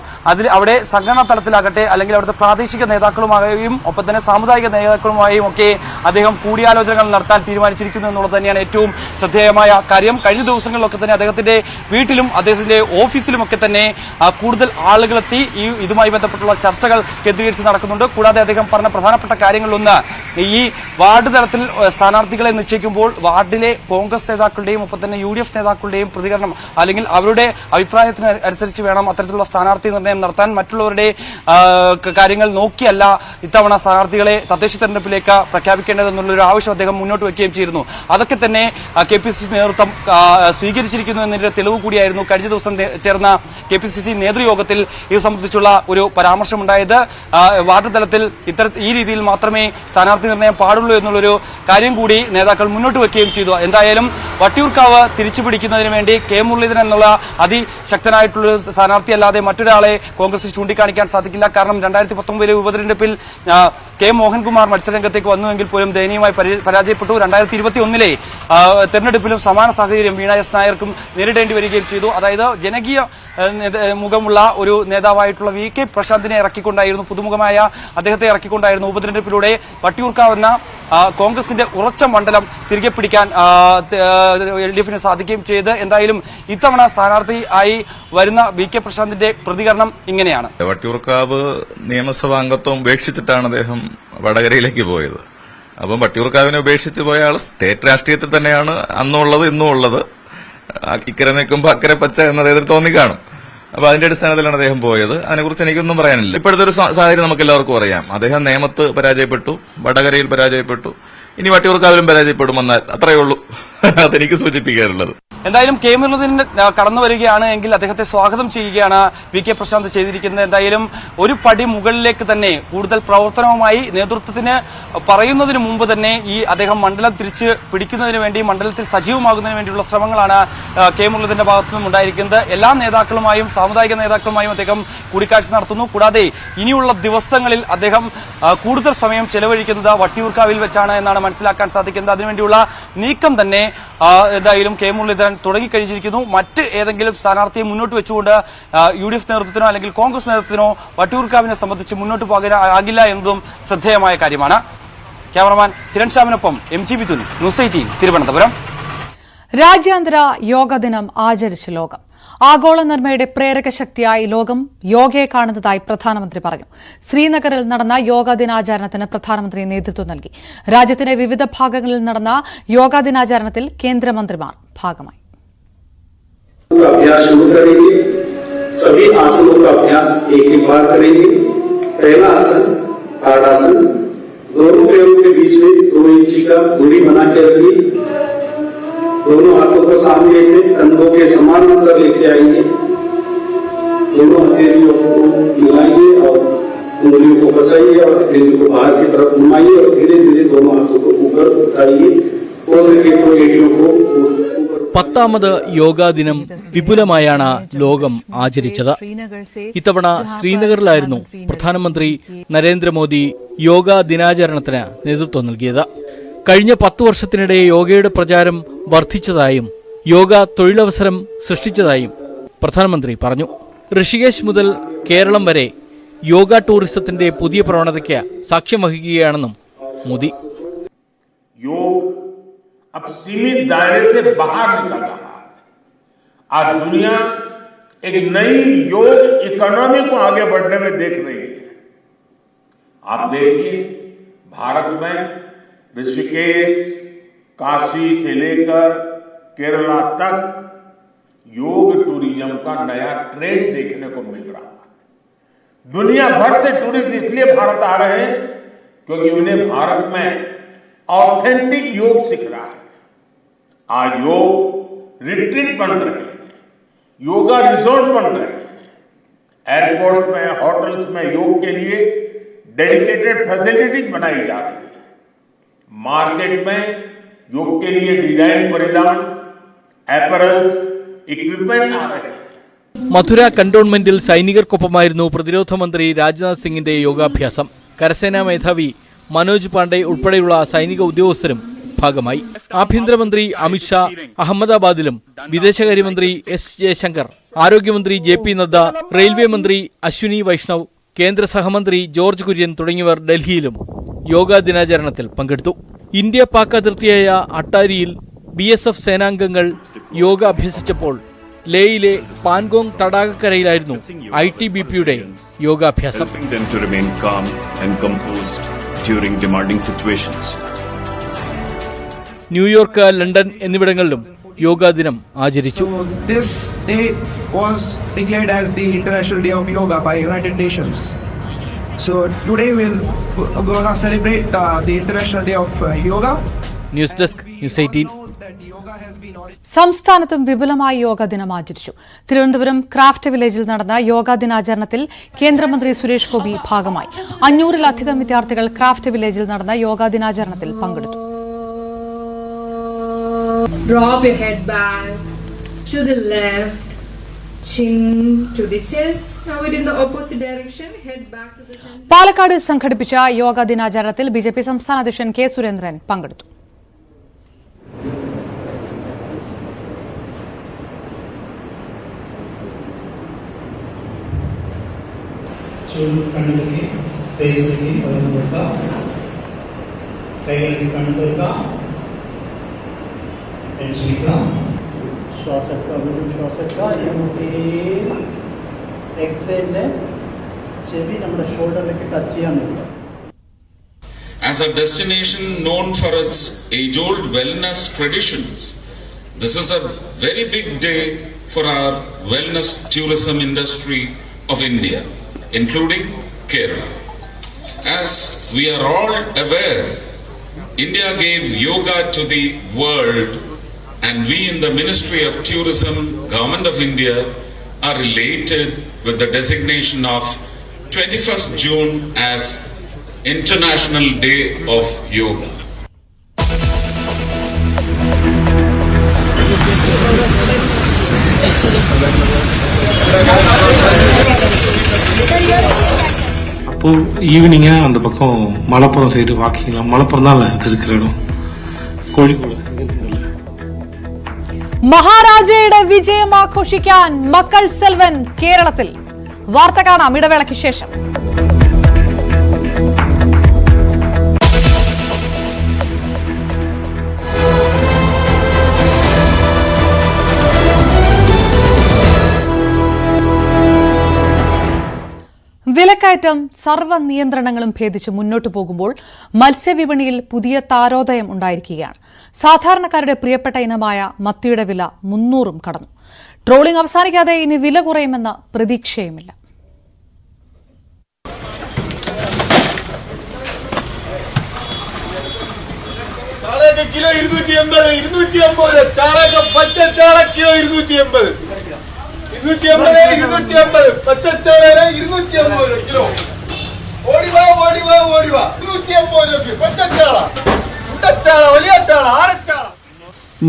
അവിടെ സംഘടനാ തലത്തിലാകട്ടെ അല്ലെങ്കിൽ അവിടുത്തെ പ്രാദേശിക നേതാക്കളുമായും ഒപ്പം തന്നെ സാമുദായിക നേതാക്കളുമായും ഒക്കെ അദ്ദേഹം കൂടിയാലോചനകൾ നടത്താൻ തീരുമാനിച്ചിരിക്കുന്നു എന്നുള്ളത് തന്നെയാണ് ഏറ്റവും ശ്രദ്ധേയമായ കാര്യം. കഴിഞ്ഞ ദിവസങ്ങളിലൊക്കെ തന്നെ അദ്ദേഹത്തിന്റെ വീട്ടിലും അദ്ദേഹത്തിന്റെ ഓഫീസിലുമൊക്കെ തന്നെ കൂടുതൽ ആളുകളെത്തി ഇതുമായി ബന്ധപ്പെട്ടുള്ള ചർച്ചകൾ കേന്ദ്രീകരിച്ച് നടക്കുന്നുണ്ട്. കൂടാതെ അദ്ദേഹം പറഞ്ഞ പ്രധാനപ്പെട്ട കാര്യങ്ങളിലൊന്ന്, ഈ വാർഡ് തലത്തിൽ സ്ഥാനാർത്ഥികളെ നിശ്ചയിക്കുമ്പോൾ വാർഡിലെ കോൺഗ്രസ് നേതാക്കളുടെയും ഒപ്പം തന്നെ UDF നേതാക്കളുടെയും പ്രതികരണം അല്ലെങ്കിൽ അവരുടെ അഭിപ്രായത്തിന് അനുസരിച്ച് വേണം അത്തരത്തിലുള്ള സ്ഥാനാർത്ഥി നിർണ്ണയം നടത്താൻ. മറ്റുള്ളവരുടെ കാര്യങ്ങൾ നോക്കിയല്ല ഇത്തവണ സ്ഥാനാർത്ഥികളെ തദ്ദേശ തെരഞ്ഞെടുപ്പിലേക്ക് പ്രഖ്യാപിക്കേണ്ടതെന്നുള്ളൊരു ആവശ്യം അദ്ദേഹം മുന്നോട്ട് വയ്ക്കുകയും ചെയ്തിരുന്നു. അതൊക്കെ തന്നെ KPCC നേതൃത്വം സ്വീകരിച്ചിരിക്കുന്നു എന്നതിന്റെ തെളിവ് കൂടിയായിരുന്നു കഴിഞ്ഞ ദിവസം ചേർന്ന KPCC നേതൃയോഗത്തിൽ ഇത് സംബന്ധിച്ചുള്ള ഒരു പരാമർശമുണ്ടായത്. വാർഡ് തലത്തിൽ ഈ രീതിയിൽ മാത്രമേ സ്ഥാനാർത്ഥി നിർണ്ണയം പാടുള്ളൂ എന്നുള്ളൊരു കാര്യം കൂടി നേതാക്കൾ മുന്നോട്ട് വയ്ക്കുകയും ചെയ്തു. എന്തായാലും വട്ടിയൂർക്കാവ് തിരിച്ചുപിടിക്കുന്നതിന് വേണ്ടി കെ മുരളീധരൻ എന്നുള്ള അതിശക്തനായിട്ടുള്ള സ്ഥാനാർത്ഥി അല്ലാതെ മറ്റൊരാളെ കോൺഗ്രസ് ചൂണ്ടിക്കാണിക്കാൻ സാധിക്കില്ല. കാരണം 2019 ഉപതെരഞ്ഞെടുപ്പിൽ കെ മോഹൻകുമാർ മത്സരരംഗത്തേക്ക് വന്നുവെങ്കിൽ പോലും ദയനീയമായി പരാജയപ്പെട്ടു. 2021 തെരഞ്ഞെടുപ്പിലും സമാന സാഹചര്യം വീണ എസ് നായർക്കും നേരിടേണ്ടി വരികയും ചെയ്തു. അതായത് ജനകീയ മുഖമുള്ള ഒരു നേതാവായിട്ടുള്ള വി കെ പ്രശാന്തിനെ ഇറക്കിക്കൊണ്ടായിരുന്നു, പുതുമുഖമായ അദ്ദേഹത്തെ ഇറക്കിക്കൊണ്ടായിരുന്നു ഉപതെരഞ്ഞെടുപ്പിലൂടെ വട്ടിയൂർക്കാവ് എന്ന കോൺഗ്രസിന്റെ ഉറച്ച മണ്ഡലം തിരികെ പിടിക്കാൻ LDFന് സാധിക്കുകയും ചെയ്ത്. എന്തായാലും ഇത്തവണ സ്ഥാനാർത്ഥി ആയി വരുന്ന വി കെ പ്രശാന്തിന്റെ പ്രതികരണം ഇങ്ങനെയാണ്. വട്ടിയൂർക്കാവ് നിയമസഭാ അംഗത്വം ഉപേക്ഷിച്ചിട്ടാണ് അദ്ദേഹം വടകരയിലേക്ക് പോയത്. അപ്പം വട്ടിയൂർക്കാവിനെ ഉപേക്ഷിച്ച് പോയ ആൾ സ്റ്റേറ്റ് രാഷ്ട്രീയത്തിൽ തന്നെയാണ് അന്നുള്ളത് ഇന്നും ഉള്ളത്. ഇക്കരെ നിൽക്കുമ്പോൾ അക്കരെ പച്ച എന്ന് അദ്ദേഹത്തിന് തോന്നിക്കാണും. അപ്പൊ അതിന്റെ അടിസ്ഥാനത്തിലാണ് അദ്ദേഹം പോയത്. അതിനെക്കുറിച്ച് എനിക്കൊന്നും പറയാനില്ല. ഇപ്പോഴത്തെ ഒരു സാഹചര്യം നമുക്ക് എല്ലാവർക്കും അറിയാം. അദ്ദേഹം നേമത്ത് പരാജയപ്പെട്ടു, വടകരയിൽ പരാജയപ്പെട്ടു, ഇനി വട്ടിയൂർക്കാവിലും പരാജയപ്പെടുമെന്നാൽ അത്രയേ ഉള്ളൂ അതെനിക്ക് സൂചിപ്പിക്കാനുള്ളത്. എന്തായാലും കെ മുരളീധരൻ കടന്നു വരികയാണ് എങ്കിൽ അദ്ദേഹത്തെ സ്വാഗതം ചെയ്യുകയാണ് വി കെ പ്രശാന്ത് ചെയ്തിരിക്കുന്നത്. എന്തായാലും ഒരു പടി മുകളിലേക്ക് തന്നെ കൂടുതൽ പ്രവർത്തനവുമായി നേതൃത്വത്തിന് പറയുന്നതിന് മുമ്പ് തന്നെ ഈ അദ്ദേഹം മണ്ഡലം തിരിച്ച് പിടിക്കുന്നതിന് വേണ്ടി, മണ്ഡലത്തിൽ സജീവമാകുന്നതിന് വേണ്ടിയുള്ള ശ്രമങ്ങളാണ് കെ മുരളീധരന്റെ ഭാഗത്തു നിന്നും ഉണ്ടായിരിക്കുന്നത്. എല്ലാ നേതാക്കളുമായും സാമുദായിക നേതാക്കളുമായും അദ്ദേഹം കൂടിക്കാഴ്ച നടത്തുന്നു. കൂടാതെ ഇനിയുള്ള ദിവസങ്ങളിൽ അദ്ദേഹം കൂടുതൽ സമയം ചെലവഴിക്കുന്നത് വട്ടിയൂർക്കാവിൽ വെച്ചാണ് എന്നാണ് മനസ്സിലാക്കാൻ സാധിക്കുന്നത്. അതിനുവേണ്ടിയുള്ള നീക്കം തന്നെ എന്തായാലും കെ മുരളീധരൻ തുടങ്ങിക്കഴിഞ്ഞിരിക്കുന്നു. മറ്റ് ഏതെങ്കിലും സ്ഥാനാർത്ഥിയെ മുന്നോട്ട് വെച്ചുകൊണ്ട് UDF നേതൃത്വത്തിനോ അല്ലെങ്കിൽ കോൺഗ്രസ് നേതൃത്വത്തിനോ വട്ടിയൂർക്കാവിനെ സംബന്ധിച്ച് മുന്നോട്ട് പോകാനാകില്ല എന്നതും ശ്രദ്ധേയമായ കാര്യമാണ്. ക്യാമറമാൻ ഹിരൺ ശ്യാമിനൊപ്പം MG ബിതുൻ, ന്യൂസ് 18 തിരുവനന്തപുരം. രാജ്യാന്തര യോഗ ദിനം ആചരിച്ച് ലോകം. ആഗോള നന്മയുടെ പ്രേരക ശക്തിയായി ലോകം യോഗയെ കാണുന്നതായി പ്രധാനമന്ത്രി പറഞ്ഞു. ശ്രീനഗറിൽ നടന്ന യോഗാ ദിനാചരണത്തിന് പ്രധാനമന്ത്രി നേതൃത്വം നൽകി. രാജ്യത്തിന്റെ വിവിധ ഭാഗങ്ങളിൽ നടന്ന യോഗാ ദിനാചരണത്തിൽ കേന്ദ്രമന്ത്രിമാർ ഭാഗമായി. अभ्यास शुरू करेंगे। सभी आसनों का अभ्यास एक ही बार करेंगे। पहला आसन ताड़ासन, दोनों पैरों के बीच में 2 इंच का दूरी बना के रखिए। दोनों हाथों को सामने से कंधों के समानांतर लेके आएंगे। दोनों हथेलियों को मिलाइए और उंगलियों को फंसाइए और हथेलियों को बाहर की तरफ घुमाइए और धीरे धीरे दोनों हाथों को ऊपर उठाइए। हो सके तो एडियों को 10ാമത് യോഗാ ദിനം വിപുലമായാണ് ലോകം ആചരിച്ചത്. ഇത്തവണ ശ്രീനഗറിലായിരുന്നു പ്രധാനമന്ത്രി നരേന്ദ്രമോദി യോഗാ ദിനാചരണത്തിന് നേതൃത്വം നൽകിയത്. കഴിഞ്ഞ 10 വർഷത്തിനിടെ യോഗയുടെ പ്രചാരം വർദ്ധിച്ചതായും യോഗ തൊഴിലവസരം സൃഷ്ടിച്ചതായും പ്രധാനമന്ത്രി പറഞ്ഞു. ഋഷികേശ് മുതൽ കേരളം വരെ യോഗ ടൂറിസത്തിന്റെ പുതിയ പ്രവണതയ്ക്ക് സാക്ഷ്യം വഹിക്കുകയാണെന്നും മോദി. अब सीमित दायरे से बाहर निकल रहा है। आज दुनिया एक नई योग इकोनॉमी को आगे बढ़ने में देख रही है। आप देखिए, भारत में ऋषिकेश, काशी से लेकर केरला तक योग टूरिज्म का नया ट्रेंड देखने को मिल रहा है। दुनिया भर से टूरिस्ट इसलिए भारत आ रहे हैं क्योंकि उन्हें भारत में ऑथेंटिक योग सीख रहा है। आज योग रिट्रीट बन रहे हैं, योगा रिसोर्ट बन रहे हैं, एयरपोर्ट में, होटल्स में योग के लिए डेडिकेटेड फैसिलिटीज बनाई जा रही है। मार्केट में योग के लिए डिजाइन परिधान, अपैरल्स, इक्विपमेंट आ रहे हैं. മധുര കന്റോൺമെന്റിൽ സൈനികർക്കൊപ്പമായിരുന്നു പ്രതിരോധ മന്ത്രി രാജ്നാഥ് സിംഗിന്റെ യോഗാഭ്യാസം. കരസേനാ മേധാവി മനോജ് പാണ്ഡെ ഉൾപ്പെടെയുള്ള സൈനിക ഉദ്യോഗസ്ഥരും ഭാഗമായി. ആഭ്യന്തരമന്ത്രി അമിത്ഷാ അഹമ്മദാബാദിലും, വിദേശകാര്യമന്ത്രി S ജയശങ്കർ, ആരോഗ്യമന്ത്രി JP നദ്ദ, റെയിൽവേ മന്ത്രി അശ്വിനി വൈഷ്ണവ്, കേന്ദ്ര സഹമന്ത്രി ജോർജ് കുര്യൻ തുടങ്ങിയവർ ഡൽഹിയിലും യോഗാ ദിനാചരണത്തിൽ പങ്കെടുത്തു. ഇന്ത്യ പാക് അതിർത്തിയായ അട്ടാരിയിൽ BSF സേനാംഗങ്ങൾ യോഗ അഭ്യസിച്ചപ്പോൾ ലേയിലെ പാൻഗോങ് തടാകക്കരയിലായിരുന്നു ITBPയുടെ യോഗാഭ്യാസം. ന്യൂയോർക്ക്, ലണ്ടൻ എന്നിവിടങ്ങളിലും യോഗാ ദിനം ആചരിച്ചു. This day was declared as the International Day of Yoga by United Nations. So today we're going to celebrate the International Day of Yoga. News desk, news 18. സംസ്ഥാനത്തും വിപുലമായി യോഗാ ദിനം ആചരിച്ചു. Thiruvananthapuram craft വില്ലേജിൽ നടന്ന യോഗാ ദിനാചരണത്തിൽ കേന്ദ്രമന്ത്രി സുരേഷ് ഗോപി ഭാഗമായി. 500-ലധികം വിദ്യാർത്ഥികൾ ക്രാഫ്റ്റ് വില്ലേജിൽ നടന്ന യോഗാ ദിനാചരണത്തിൽ പങ്കെടുത്തു. Drop your head back to the left, Chin to the chest. Now it in the opposite direction. Head back to the center. Palakkad സംഘടിപ്പിച്ച യോഗ ദിനാചരണത്തിൽ ബിജെപി സംസ്ഥാന അധ്യക്ഷൻ കെ സുരേന്ദ്രൻ പങ്കെടുത്തു. As a destination known for its age-old wellness traditions, this is a very big day for our wellness tourism industry of India, including Kerala. As we are all aware, India gave yoga to the world, and we in the Ministry of Tourism, Government of India, are elated with the designation of 21st June as International Day of Yoga. அப்போ ஈவினிங்கா அந்த பக்கம் Malappuram side வாக்கிங்லாம் Malappuram தான் அது இருக்கிற இடம் കോഴിക്കോട്. മഹാരാജയുടെ വിജയം ആഘോഷിക്കാൻ മക്കൾ സെൽവൻ കേരളത്തിൽ. വാർത്ത കാണാം ഇടവേളയ്ക്ക് ശേഷം. വിലക്കയറ്റം സർവ്വ നിയന്ത്രണങ്ങളും ഭേദിച്ച് മുന്നോട്ടു പോകുമ്പോൾ മത്സ്യവിപണിയിൽ പുതിയ താരോദയം ഉണ്ടായിരിക്കുകയാണ്. സാധാരണക്കാരുടെ പ്രിയപ്പെട്ട ഇനമായ മത്തിയുടെ വില 300 കടന്നു. ട്രോളിംഗ് അവസാനിക്കാതെ ഇനി വില കുറയുമെന്ന പ്രതീക്ഷയുമില്ല. കിലോ 280 ചാളക പച്ച ചാള കിലോ 280 പച്ചച്ചാള 250 കിലോ. ഓടിവാ 250 രൂപ പച്ചച്ചാള, മുട്ടച്ചാള, വലിയ ചാള, ആരച്ചാള.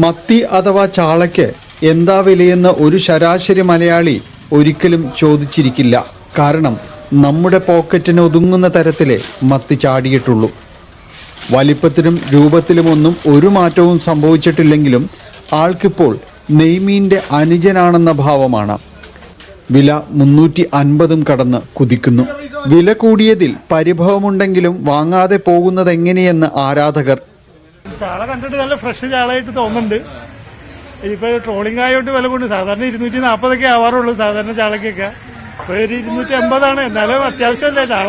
മത്തി അഥവാ ചാളയ്ക്ക് എന്താ വിലയെന്ന് ഒരു ശരാശരി മലയാളി ഒരിക്കലും ചോദിച്ചിരിക്കില്ല. കാരണം നമ്മുടെ പോക്കറ്റിന് ഒതുങ്ങുന്ന തരത്തിലേ മത്തി ചാടിയിട്ടുള്ളൂ. വലിപ്പത്തിലും രൂപത്തിലുമൊന്നും ഒരു മാറ്റവും സംഭവിച്ചിട്ടില്ലെങ്കിലും ആൾക്കിപ്പോൾ നെയ്മീൻ്റെ അനുജനാണെന്ന ഭാവമാണ്. വില 350 കടന്ന് കുതിക്കുന്നു. വില കൂടിയതിൽ പരിഭവമുണ്ടെങ്കിലും വാങ്ങാതെ പോകുന്നത് എങ്ങനെയെന്ന് ആരാധകർ. ചാള കണ്ടിട്ട് നല്ല ഫ്രഷ് ചാളയായിട്ട് തോന്നുന്നുണ്ട്. ഇപ്പൊ ട്രോളിംഗ് ആയതുകൊണ്ട് വില കൊണ്ട് സാധാരണ 240 ആവാറുള്ളൂ സാധാരണ ചാളക്കൊക്കെ. ഇപ്പൊ ഒരു 250. എന്നാലും അത്യാവശ്യമല്ലേ ചാള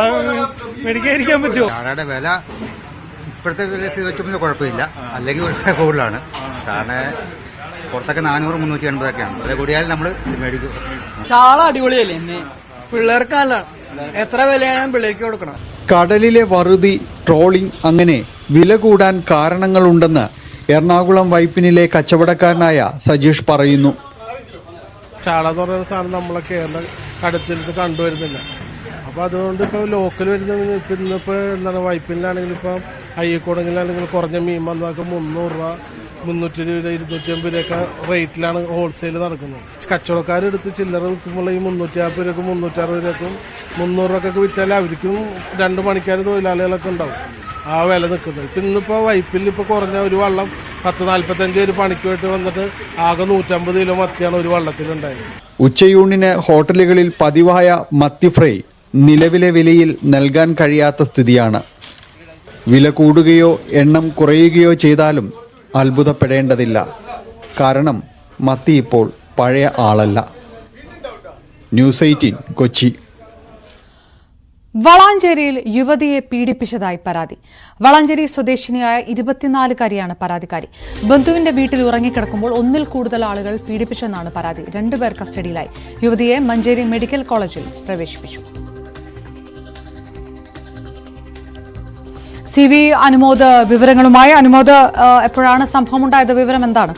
മേടിക്കാതിരിക്കാൻ പറ്റുമോ? ചാളയുടെ വില ഇപ്പോഴത്തെ വില വെച്ചപ്പോൾ കുഴപ്പമില്ല, അല്ലെങ്കിൽ കൂടുതലാണ്. സാധാരണ പുറത്തൊക്കെ 400-380 വില കൂടിയാലും നമ്മൾ മേടിക്കും. ചാള അടിപൊളിയല്ലേ, എന്നെ പിള്ളേർക്കല്ല, എത്ര വിലയാണ് പിള്ളേർക്ക് കൊടുക്കണം. കടലിലെ വറുതി, ട്രോളിംഗ് അങ്ങനെ വില കൂടാൻ കാരണങ്ങളുണ്ടെന്ന് എറണാകുളം വൈപ്പിനിലെ കച്ചവടക്കാരനായ സജീഷ് പറയുന്നു. ചാള എന്ന് പറയുന്ന സാധനം നമ്മളെ കേരള കടത്തിലത്ത് കണ്ടുവരുന്നില്ല. അപ്പോൾ അതുകൊണ്ട് ഇപ്പോൾ ലോക്കൽ വരുന്ന ഇന്നിപ്പോൾ എന്താണ് വൈപ്പിനിലാണെങ്കിൽ ഇപ്പം അയ്യക്കോടെങ്കിലാണെങ്കിൽ കുറഞ്ഞ മീൻ വന്നതൊക്കെ 300 രൂപ, 300 രൂപ, 250 രൂപയൊക്കെ റേറ്റിലാണ് ഹോൾസെയിൽ നടക്കുന്നത്. കച്ചവടക്കാരെടുത്ത് ചില്ലറ വിൽക്കുമ്പോൾ ഈ 350 രൂപക്കും 360 രൂപക്കും 300 രൂപക്കൊക്കെ വിറ്റാൽ അവർക്കും 2 പണിക്കാർ തൊഴിലാളികളൊക്കെ ഉണ്ടാവും ആ വില നിൽക്കുന്നത്. ഇപ്പം ഇന്നിപ്പോൾ വൈപ്പിൽ ഇപ്പോൾ കുറഞ്ഞ ഒരു വള്ളം 10-45 ഒരു പണിക്ക് പോയിട്ട് വന്നിട്ട് ആകെ 150 കിലോ മത്തിയാണ് ഒരു വള്ളത്തിലുണ്ടായത്. ഉച്ചയൂണിന് ഹോട്ടലുകളിൽ പതിവായ മത്തി ഫ്രൈ നിലവിലെ വിലയിൽ നൽകാൻ കഴിയാത്ത സ്ഥിതിയാണ്. വില കൂടുകയോ എണ്ണം കുറയുകയോ ചെയ്താലും അത്ഭുതപ്പെടേണ്ടതില്ല. കാരണം മത്തി ഇപ്പോൾ പഴയ ആളല്ല. ന്യൂസ് 18 കൊച്ചി. വളാഞ്ചേരിയിൽ യുവതിയെ പീഡിപ്പിച്ചതായി പരാതി. വളാഞ്ചേരി സ്വദേശിനിയായ 24-കാരിയാണ് പരാതിക്കാരി. ബന്ധുവിന്റെ വീട്ടിൽ ഉറങ്ങിക്കിടക്കുമ്പോൾ 1-ൽ കൂടുതൽ ആളുകൾ പീഡിപ്പിച്ചെന്നാണ് പരാതി. 2 പേർ കസ്റ്റഡിയിലായി. യുവതിയെ മഞ്ചേരി മെഡിക്കൽ കോളേജിൽ പ്രവേശിപ്പിച്ചു. CV അനുമോദ് വിവരങ്ങളുമായി. അനുമോദ്, എപ്പോഴാണ് സംഭവം ഉണ്ടായത്? വിവരം എന്താണ്?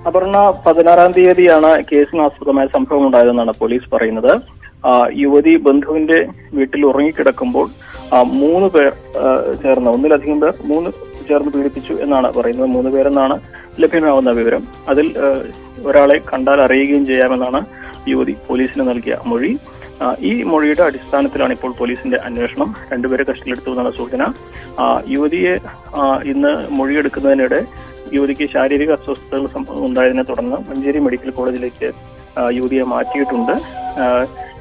അപർണ, 16-ാം തീയതിയാണ് കേസിന് ആസ്പദമായ സംഭവം ഉണ്ടായതെന്നാണ് പോലീസ് പറയുന്നത്. യുവതി ബന്ധുവിന്റെ വീട്ടിൽ ഉറങ്ങിക്കിടക്കുമ്പോൾ 3 പേർ ചേർന്ന്, 1-ലധികം പേർ 3 ചേർന്ന് പീഡിപ്പിച്ചു എന്നാണ് പറയുന്നത്. 3 പേരെന്നാണ് ലഭ്യമാവുന്ന വിവരം. അതിൽ ഒരാളെ കണ്ടാൽ അറിയുകയും ചെയ്യാമെന്നാണ് യുവതി പോലീസിന് നൽകിയ മൊഴി. ഈ മൊഴിയുടെ അടിസ്ഥാനത്തിലാണ് ഇപ്പോൾ പോലീസിന്റെ അന്വേഷണം. രണ്ടുപേരെ കസ്റ്റഡിയിലെടുത്തുവെന്നാണ് സൂചന. യുവതിയെ ഇന്ന് മൊഴിയെടുക്കുന്നതിനിടെ യുവതിക്ക് ശാരീരിക അസ്വസ്ഥതകൾ ഉണ്ടായതിനെ തുടർന്ന് മഞ്ചേരി മെഡിക്കൽ കോളേജിലേക്ക് യുവതിയെ മാറ്റിയിട്ടുണ്ട്.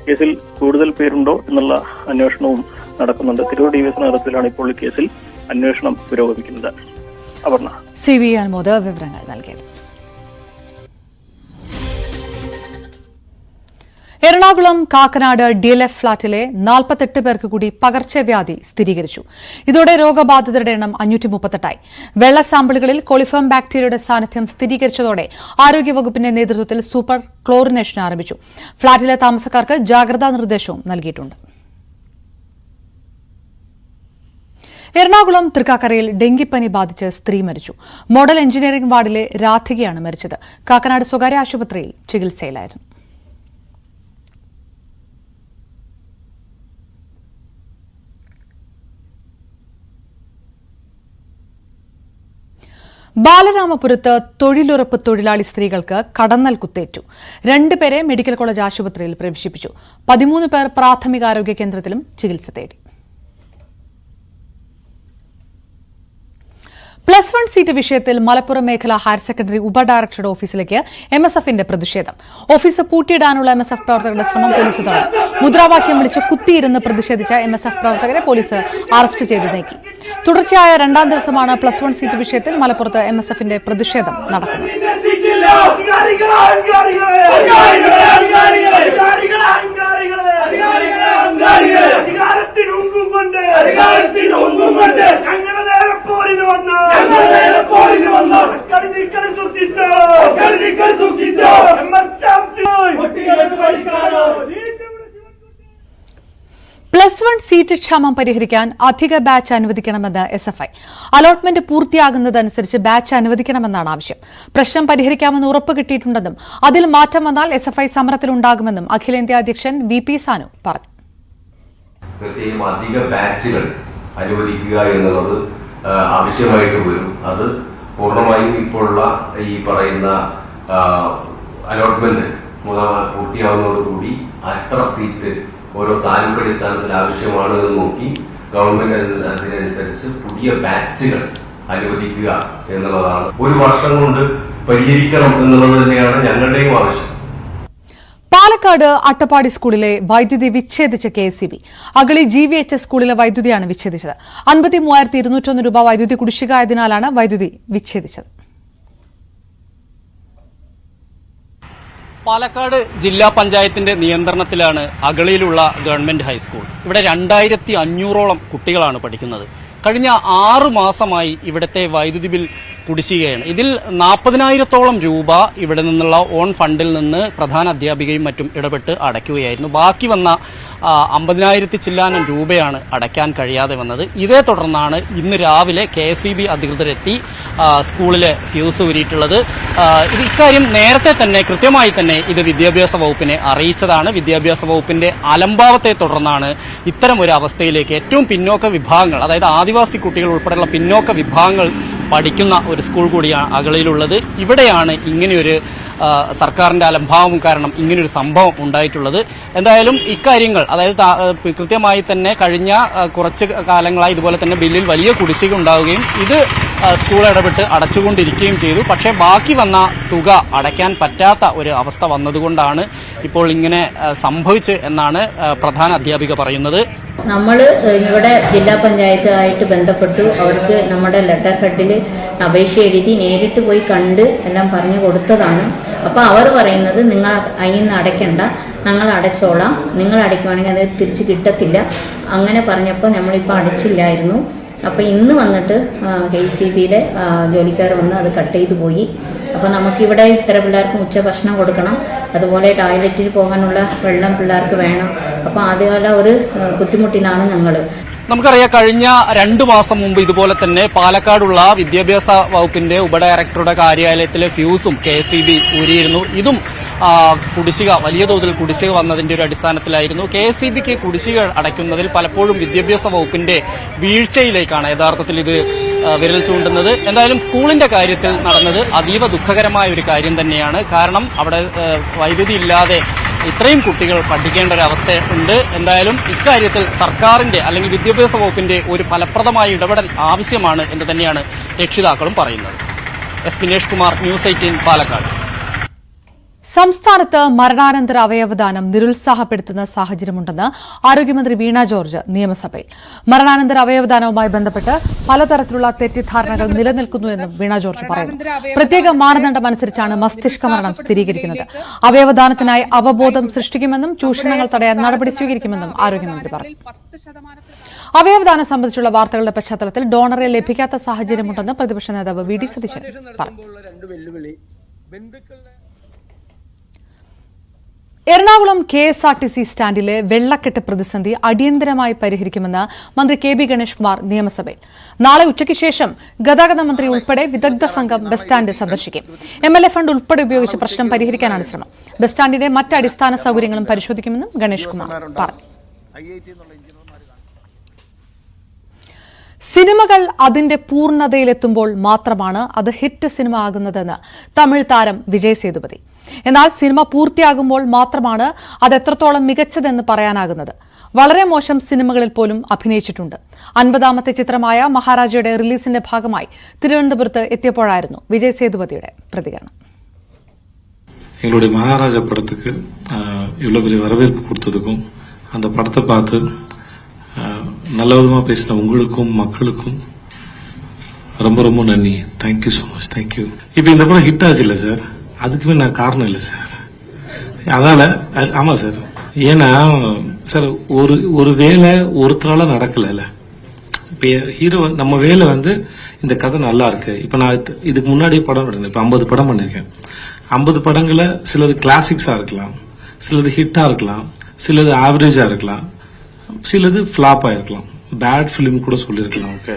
കേസിൽ കൂടുതൽ പേരുണ്ടോ എന്നുള്ള അന്വേഷണവും നടക്കുന്നുണ്ട്. തിരൂർ ഡിവിഎസ് നേതൃത്വത്തിലാണ് ഇപ്പോൾ ഈ കേസിൽ അന്വേഷണം പുരോഗമിക്കുന്നത്. അപർണ. CV അനുമോദ് വിവരങ്ങൾ നൽകിയത്. എറണാകുളം കാക്കനാട് DLF ഫ്ളാറ്റിലെ 48 പേർക്ക് കൂടി പകർച്ചവ്യാധി സ്ഥിരീകരിച്ചു. ഇതോടെ രോഗബാധിതരുടെ എണ്ണം 538ആയി. വെള്ള സാമ്പിളുകളിൽ കോളിഫോം ബാക്ടീരിയയുടെ സാന്നിധ്യം സ്ഥിരീകരിച്ചതോടെ ആരോഗ്യവകുപ്പിന്റെ നേതൃത്വത്തിൽ സൂപ്പർ ക്ലോറിനേഷൻ ആരംഭിച്ചു. ഫ്ളാറ്റിലെ താമസക്കാർക്ക് ജാഗ്രതാ നിർദ്ദേശവും നൽകിയിട്ടുണ്ട്. എറണാകുളം തൃക്കാക്കരയിൽ ഡെങ്കിപ്പനി ബാധിച്ച് സ്ത്രീ മരിച്ചു. മോഡൽ എഞ്ചിനീയറിംഗ് വാർഡിലെ രാധികയാണ് മരിച്ചത്. കാക്കനാട് സ്വകാര്യ ആശുപത്രിയിൽ ചികിത്സയിലായിരുന്നു. ബാലരാമപുരത്ത് തൊഴിലുറപ്പ് തൊഴിലാളി സ്ത്രീകൾക്ക് കടന്നൽ കുത്തേറ്റു. 2 പേരെ മെഡിക്കൽ കോളേജ് ആശുപത്രിയിൽ പ്രവേശിപ്പിച്ചു. 13 പേർ പ്രാഥമികാരോഗ്യ കേന്ദ്രത്തിലും ചികിത്സ തേടി. +1 സീറ്റ് വിഷയത്തിൽ മലപ്പുറം മേഖല ഹയർ സെക്കൻഡറി ഉപഡയറക്ടറുടെ ഓഫീസിലേക്ക് MSFന്റെ പ്രതിഷേധം. ഓഫീസ് പൂട്ടിയിടാനുള്ള MSF പ്രവർത്തകരുടെ ശ്രമം പോലീസ് തടഞ്ഞു. മുദ്രാവാക്യം വിളിച്ച് കുത്തിയിരുന്ന് പ്രതിഷേധിച്ച MSF പ്രവർത്തകരെ പോലീസ് അറസ്റ്റ് ചെയ്ത് നീക്കി. തുടർച്ചയായ 2ാം ദിവസമാണ് +1 സീറ്റ് വിഷയത്തിൽ മലപ്പുറത്ത് MSFന്റെ പ്രതിഷേധം നടക്കുന്നത്. +1 സീറ്റ് ക്ഷാമം പരിഹരിക്കാൻ അധിക ബാച്ച് അനുവദിക്കണമെന്ന് SFI. അലോട്ട്മെന്റ് പൂർത്തിയാകുന്നതനുസരിച്ച് ബാച്ച് അനുവദിക്കണമെന്നാണ് ആവശ്യം. പ്രശ്നം പരിഹരിക്കാമെന്ന് ഉറപ്പ് കിട്ടിയിട്ടുണ്ടെന്നും അതിൽ മാറ്റം വന്നാൽ SFI സമരത്തിലുണ്ടാകുമെന്നും അഖിലേന്ത്യാ അധ്യക്ഷൻ VP സാനു പറഞ്ഞു. തീർച്ചയായും അധിക ബാച്ചുകൾ അനുവദിക്കുക എന്നുള്ളത് ആവശ്യമായിട്ട് വരും. അത് പൂർണ്ണമായും ഇപ്പോഴുള്ള ഈ പറയുന്ന അലോട്ട്മെന്റ് പൂർത്തിയാവുന്നതോടുകൂടി എത്ര സീറ്റ് ഓരോ താലൂക്ക് അടിസ്ഥാനത്തിൽ ആവശ്യമാണ് എന്ന് നോക്കി ഗവൺമെന്റ് അതിനനുസരിച്ച് പുതിയ ബാച്ചുകൾ അനുവദിക്കുക എന്നുള്ളതാണ്. 1 വർഷം കൊണ്ട് പരിഹരിക്കണം എന്നുള്ളത് തന്നെയാണ് ഞങ്ങളുടെയും ആവശ്യം. പാലക്കാട് അട്ടപ്പാടി സ്കൂളിലെ വൈദ്യുതി വിച്ഛേദിച്ച KSEB. അഗളി GVHS സ്കൂളിലെ വൈദ്യുതിയാണ് വിച്ഛേദിച്ചത്. 53,201 രൂപ വൈദ്യുതി കുടിശ്ശികയായതിനാലാണ് വൈദ്യുതി വിച്ഛേദിച്ചത്. പാലക്കാട് ജില്ലാ പഞ്ചായത്തിന്റെ നിയന്ത്രണത്തിലാണ് അഗളിയിലുള്ള ഗവൺമെന്റ് ഹൈസ്കൂൾ. ഇവിടെ 2500ഓളം കുട്ടികളാണ് പഠിക്കുന്നത്. കഴിഞ്ഞ 6 മാസമായി ഇവിടുത്തെ വൈദ്യുതി ബിൽ കുടിശ്ശികയാണ്. ഇതിൽ 40,000ഓളം രൂപ ഇവിടെ നിന്നുള്ള ഓൺ ഫണ്ടിൽ നിന്ന് പ്രധാന അധ്യാപികയും മറ്റും ഇടപെട്ട് അടയ്ക്കുകയായിരുന്നു. ബാക്കി വന്ന 50,000 ചില്ലാനം രൂപയാണ് അടയ്ക്കാൻ കഴിയാതെ വന്നത്. ഇതേ തുടർന്നാണ് ഇന്ന് രാവിലെ KSEB അധികൃതരെത്തി സ്കൂളിലെ ഫ്യൂസ് ഊരിയിട്ടുള്ളത്. ഇക്കാര്യം നേരത്തെ തന്നെ കൃത്യമായി തന്നെ ഇത് വിദ്യാഭ്യാസ വകുപ്പിനെ അറിയിച്ചതാണ്. വിദ്യാഭ്യാസ വകുപ്പിന്റെ അലംഭാവത്തെ തുടർന്നാണ് ഇത്തരം ഒരു അവസ്ഥയിലേക്ക് ഏറ്റവും പിന്നോക്ക വിഭാഗങ്ങൾ, അതായത് ആദിവാസി കുട്ടികൾ ഉൾപ്പെടെയുള്ള പിന്നോക്ക വിഭാഗങ്ങൾ പഠിക്കുന്ന ഒരു സ്കൂൾ കൂടിയാണ് അഗളിയിലുള്ളത്. ഇവിടെയാണ് ഇങ്ങനെയൊരു സർക്കാരിന്റെ അലംഭാവം കാരണം ഇങ്ങനൊരു സംഭവം ഉണ്ടായിട്ടുള്ളത്. എന്തായാലും ഇക്കാര്യങ്ങൾ, അതായത് കൃത്യമായി തന്നെ കഴിഞ്ഞ കുറച്ച് കാലങ്ങളായി ഇതുപോലെ തന്നെ ബില്ലിൽ വലിയ കുടിശ്ശിക ഉണ്ടാവുകയും ഇത് സ്കൂൾ ഇടപെട്ട് അടച്ചുകൊണ്ടിരിക്കുകയും ചെയ്തു. പക്ഷേ ബാക്കി വന്ന തുക അടയ്ക്കാൻ പറ്റാത്ത ഒരു അവസ്ഥ വന്നതുകൊണ്ടാണ് ഇപ്പോൾ ഇങ്ങനെ സംഭവിച്ച് എന്നാണ് പ്രധാന അധ്യാപിക പറയുന്നത്. നമ്മൾ ഇവിടെ ജില്ലാ പഞ്ചായത്തുമായിട്ട് ബന്ധപ്പെട്ടു. അവർക്ക് നമ്മുടെ ലെറ്റർ ഹെഡിൽ അപേക്ഷ എഴുതി നേരിട്ട് പോയി കണ്ട് എല്ലാം പറഞ്ഞു കൊടുത്തതാണ്. അപ്പോൾ അവർ പറയുന്നത് നിങ്ങൾ അതിൽ നിന്ന് അടയ്ക്കണ്ട, ഞങ്ങൾ അടച്ചോളാം, നിങ്ങൾ അടയ്ക്കുവാണെങ്കിൽ അത് തിരിച്ച് കിട്ടത്തില്ല. അങ്ങനെ പറഞ്ഞപ്പോൾ നമ്മളിപ്പോൾ അടച്ചില്ലായിരുന്നു. അപ്പോൾ ഇന്ന് വന്നിട്ട് KSEBയിലെ ജോലിക്കാർ വന്ന് അത് കട്ട് ചെയ്തു പോയി. അപ്പോൾ നമുക്കിവിടെ ഇത്ര പിള്ളേർക്കും ഉച്ചഭക്ഷണം കൊടുക്കണം, അതുപോലെ ടോയ്ലറ്റിൽ പോകാനുള്ള വെള്ളം പിള്ളേർക്ക് വേണം. അപ്പോൾ ആദ്യകാല ഒരു ബുദ്ധിമുട്ടിലാണ് ഞങ്ങൾ. നമുക്കറിയാം, കഴിഞ്ഞ 2 മാസം മുമ്പ് ഇതുപോലെ തന്നെ പാലക്കാടുള്ള വിദ്യാഭ്യാസ വകുപ്പിന്റെ ഉപഡയറക്ടറുടെ കാര്യാലയത്തിലെ ഫ്യൂസും KSEB ഊരിയിരുന്നു. ഇതും കുടിശ്ശിക, വലിയ തോതിൽ കുടിശ്ശിക വന്നതിന്റെ ഒരു അടിസ്ഥാനത്തിലായിരുന്നു. KSEBക്ക് കുടിശ്ശിക അടയ്ക്കുന്നതിൽ പലപ്പോഴും വിദ്യാഭ്യാസ വകുപ്പിന്റെ വീഴ്ചയിലേക്കാണ് യഥാർത്ഥത്തിൽ ഇത് വിരൽ ചൂണ്ടുന്നത്. എന്തായാലും സ്കൂളിന്റെ കാര്യത്തിൽ നടന്നത് അതീവ ദുഃഖകരമായ ഒരു കാര്യം തന്നെയാണ്. കാരണം അവിടെ വൈദ്യുതി ഇല്ലാതെ ഇത്രയും കുട്ടികൾ പഠിക്കേണ്ട ഒരു അവസ്ഥ ഉണ്ട്. എന്തായാലും ഇക്കാര്യത്തിൽ സർക്കാരിന്റെ അല്ലെങ്കിൽ വിദ്യാഭ്യാസ വകുപ്പിന്റെ ഒരു ഫലപ്രദമായ ഇടപെടൽ ആവശ്യമാണ് എന്ന് തന്നെയാണ് രക്ഷിതാക്കളും പറയുന്നത്. S Vinesh Kumar, news 18, Palakkad. സംസ്ഥാനത്ത് മരണാനന്തര അവയവദാനം നിരുത്സാഹപ്പെടുത്തുന്ന സാഹചര്യമുണ്ടെന്ന് ആരോഗ്യമന്ത്രി വീണ ജോർജ് നിയമസഭയിൽ. മരണാനന്തര അവയവദാനവുമായി ബന്ധപ്പെട്ട് പലതരത്തിലുള്ള തെറ്റിദ്ധാരണകൾ നിലനിൽക്കുന്നുവെന്നും വീണ ജോർജ് പറയുന്നു. പ്രത്യേക മാനദണ്ഡം അനുസരിച്ചാണ് മസ്തിഷ്ക മരണം സ്ഥിരീകരിക്കുന്നത്. അവയവദാനത്തിനായി അവബോധം സൃഷ്ടിക്കുമെന്നും ചൂഷണങ്ങൾ തടയാൻ നടപടി സ്വീകരിക്കുമെന്നും ആരോഗ്യമന്ത്രി പറഞ്ഞു. അവയവദാനം സംബന്ധിച്ചുള്ള വാർത്തകളുടെ പശ്ചാത്തലത്തിൽ ഡോണറെ ലഭിക്കാത്ത സാഹചര്യമുണ്ടെന്ന് പ്രതിപക്ഷ നേതാവ് വി ഡി സതീശൻ പറഞ്ഞു. എറണാകുളം KSRTC സ്റ്റാൻഡിലെ വെള്ളക്കെട്ട് പ്രതിസന്ധി അടിയന്തരമായി പരിഹരിക്കുമെന്ന് മന്ത്രി കെ ബി ഗണേഷ് കുമാർ നിയമസഭയിൽ. നാളെ ഉച്ചയ്ക്ക് ശേഷം ഗതാഗത മന്ത്രി ഉൾപ്പെടെ വിദഗ്ധ സംഘം ബസ് സ്റ്റാൻഡ് സന്ദർശിക്കും. MLA ഫണ്ട് ഉൾപ്പെടെ ഉപയോഗിച്ച് പ്രശ്നം പരിഹരിക്കാനാണ് ശ്രമം. ബസ് സ്റ്റാൻഡിന്റെ മറ്റ് അടിസ്ഥാന സൌകര്യങ്ങളും പരിശോധിക്കുമെന്നും ഗണേഷ് കുമാർ പറഞ്ഞു. സിനിമകൾ അതിന്റെ പൂർണ്ണതയിലെത്തുമ്പോൾ മാത്രമാണ് അത് ഹിറ്റ് സിനിമ ആകുന്നതെന്ന് തമിഴ് താരം വിജയ് സേതുപതി. എന്നാൽ സിനിമ പൂർത്തിയാകുമ്പോൾ മാത്രമാണ് അത് എത്രത്തോളം മികച്ചതെന്ന് പറയാനാകുന്നത്. വളരെ മോശം സിനിമകളിൽ പോലും അഭിനയിച്ചിട്ടുണ്ട്. 50ാമത്തെ ചിത്രമായ മഹാരാജയുടെ റിലീസിന്റെ ഭാഗമായി തിരുവനന്തപുരത്ത് എത്തിയപ്പോഴായിരുന്നു വിജയ് സേതുപതിയുടെ പ്രതികരണം. எங்களுடைய மகாராஜா படத்துக்கு இவ்வளோ பெரிய வரவேற்பு கொடுத்ததுக்கும் அந்த படத்தை பார்த்து நல்ல விதமாக பேசின உங்களுக்கும் மக்களுக்கும் ரொம்ப ரொம்ப நன்றி. Thank you so much. தேங்க்யூ. இப்போ இந்த படம் ஹிட் ஆச்சு இல்லை சார், அதுக்குமே நான் காரணம் இல்லை சார். அதனால ஆமாம் சார், ஏன்னா சார் ஒரு வேலை ஒருத்தரால நடக்கல. இப்போ ஹீரோ நம்ம வேலை இந்த கதை நல்லா இருக்கு. இப்போ நான் இதுக்கு முன்னாடியே படம் பண்ணிருக்கேன். இப்போ 50 படம் பண்ணியிருக்கேன். 50 படங்களை சிலது கிளாசிக்ஸா இருக்கலாம், சிலது ஹிட்டா இருக்கலாம், சிலது ஆவரேஜா இருக்கலாம், சிலது ஃபிளாப்பா இருக்கலாம், பேட் ஃபிலிம் கூட சொல்லியிருக்கலாம். ஓகே,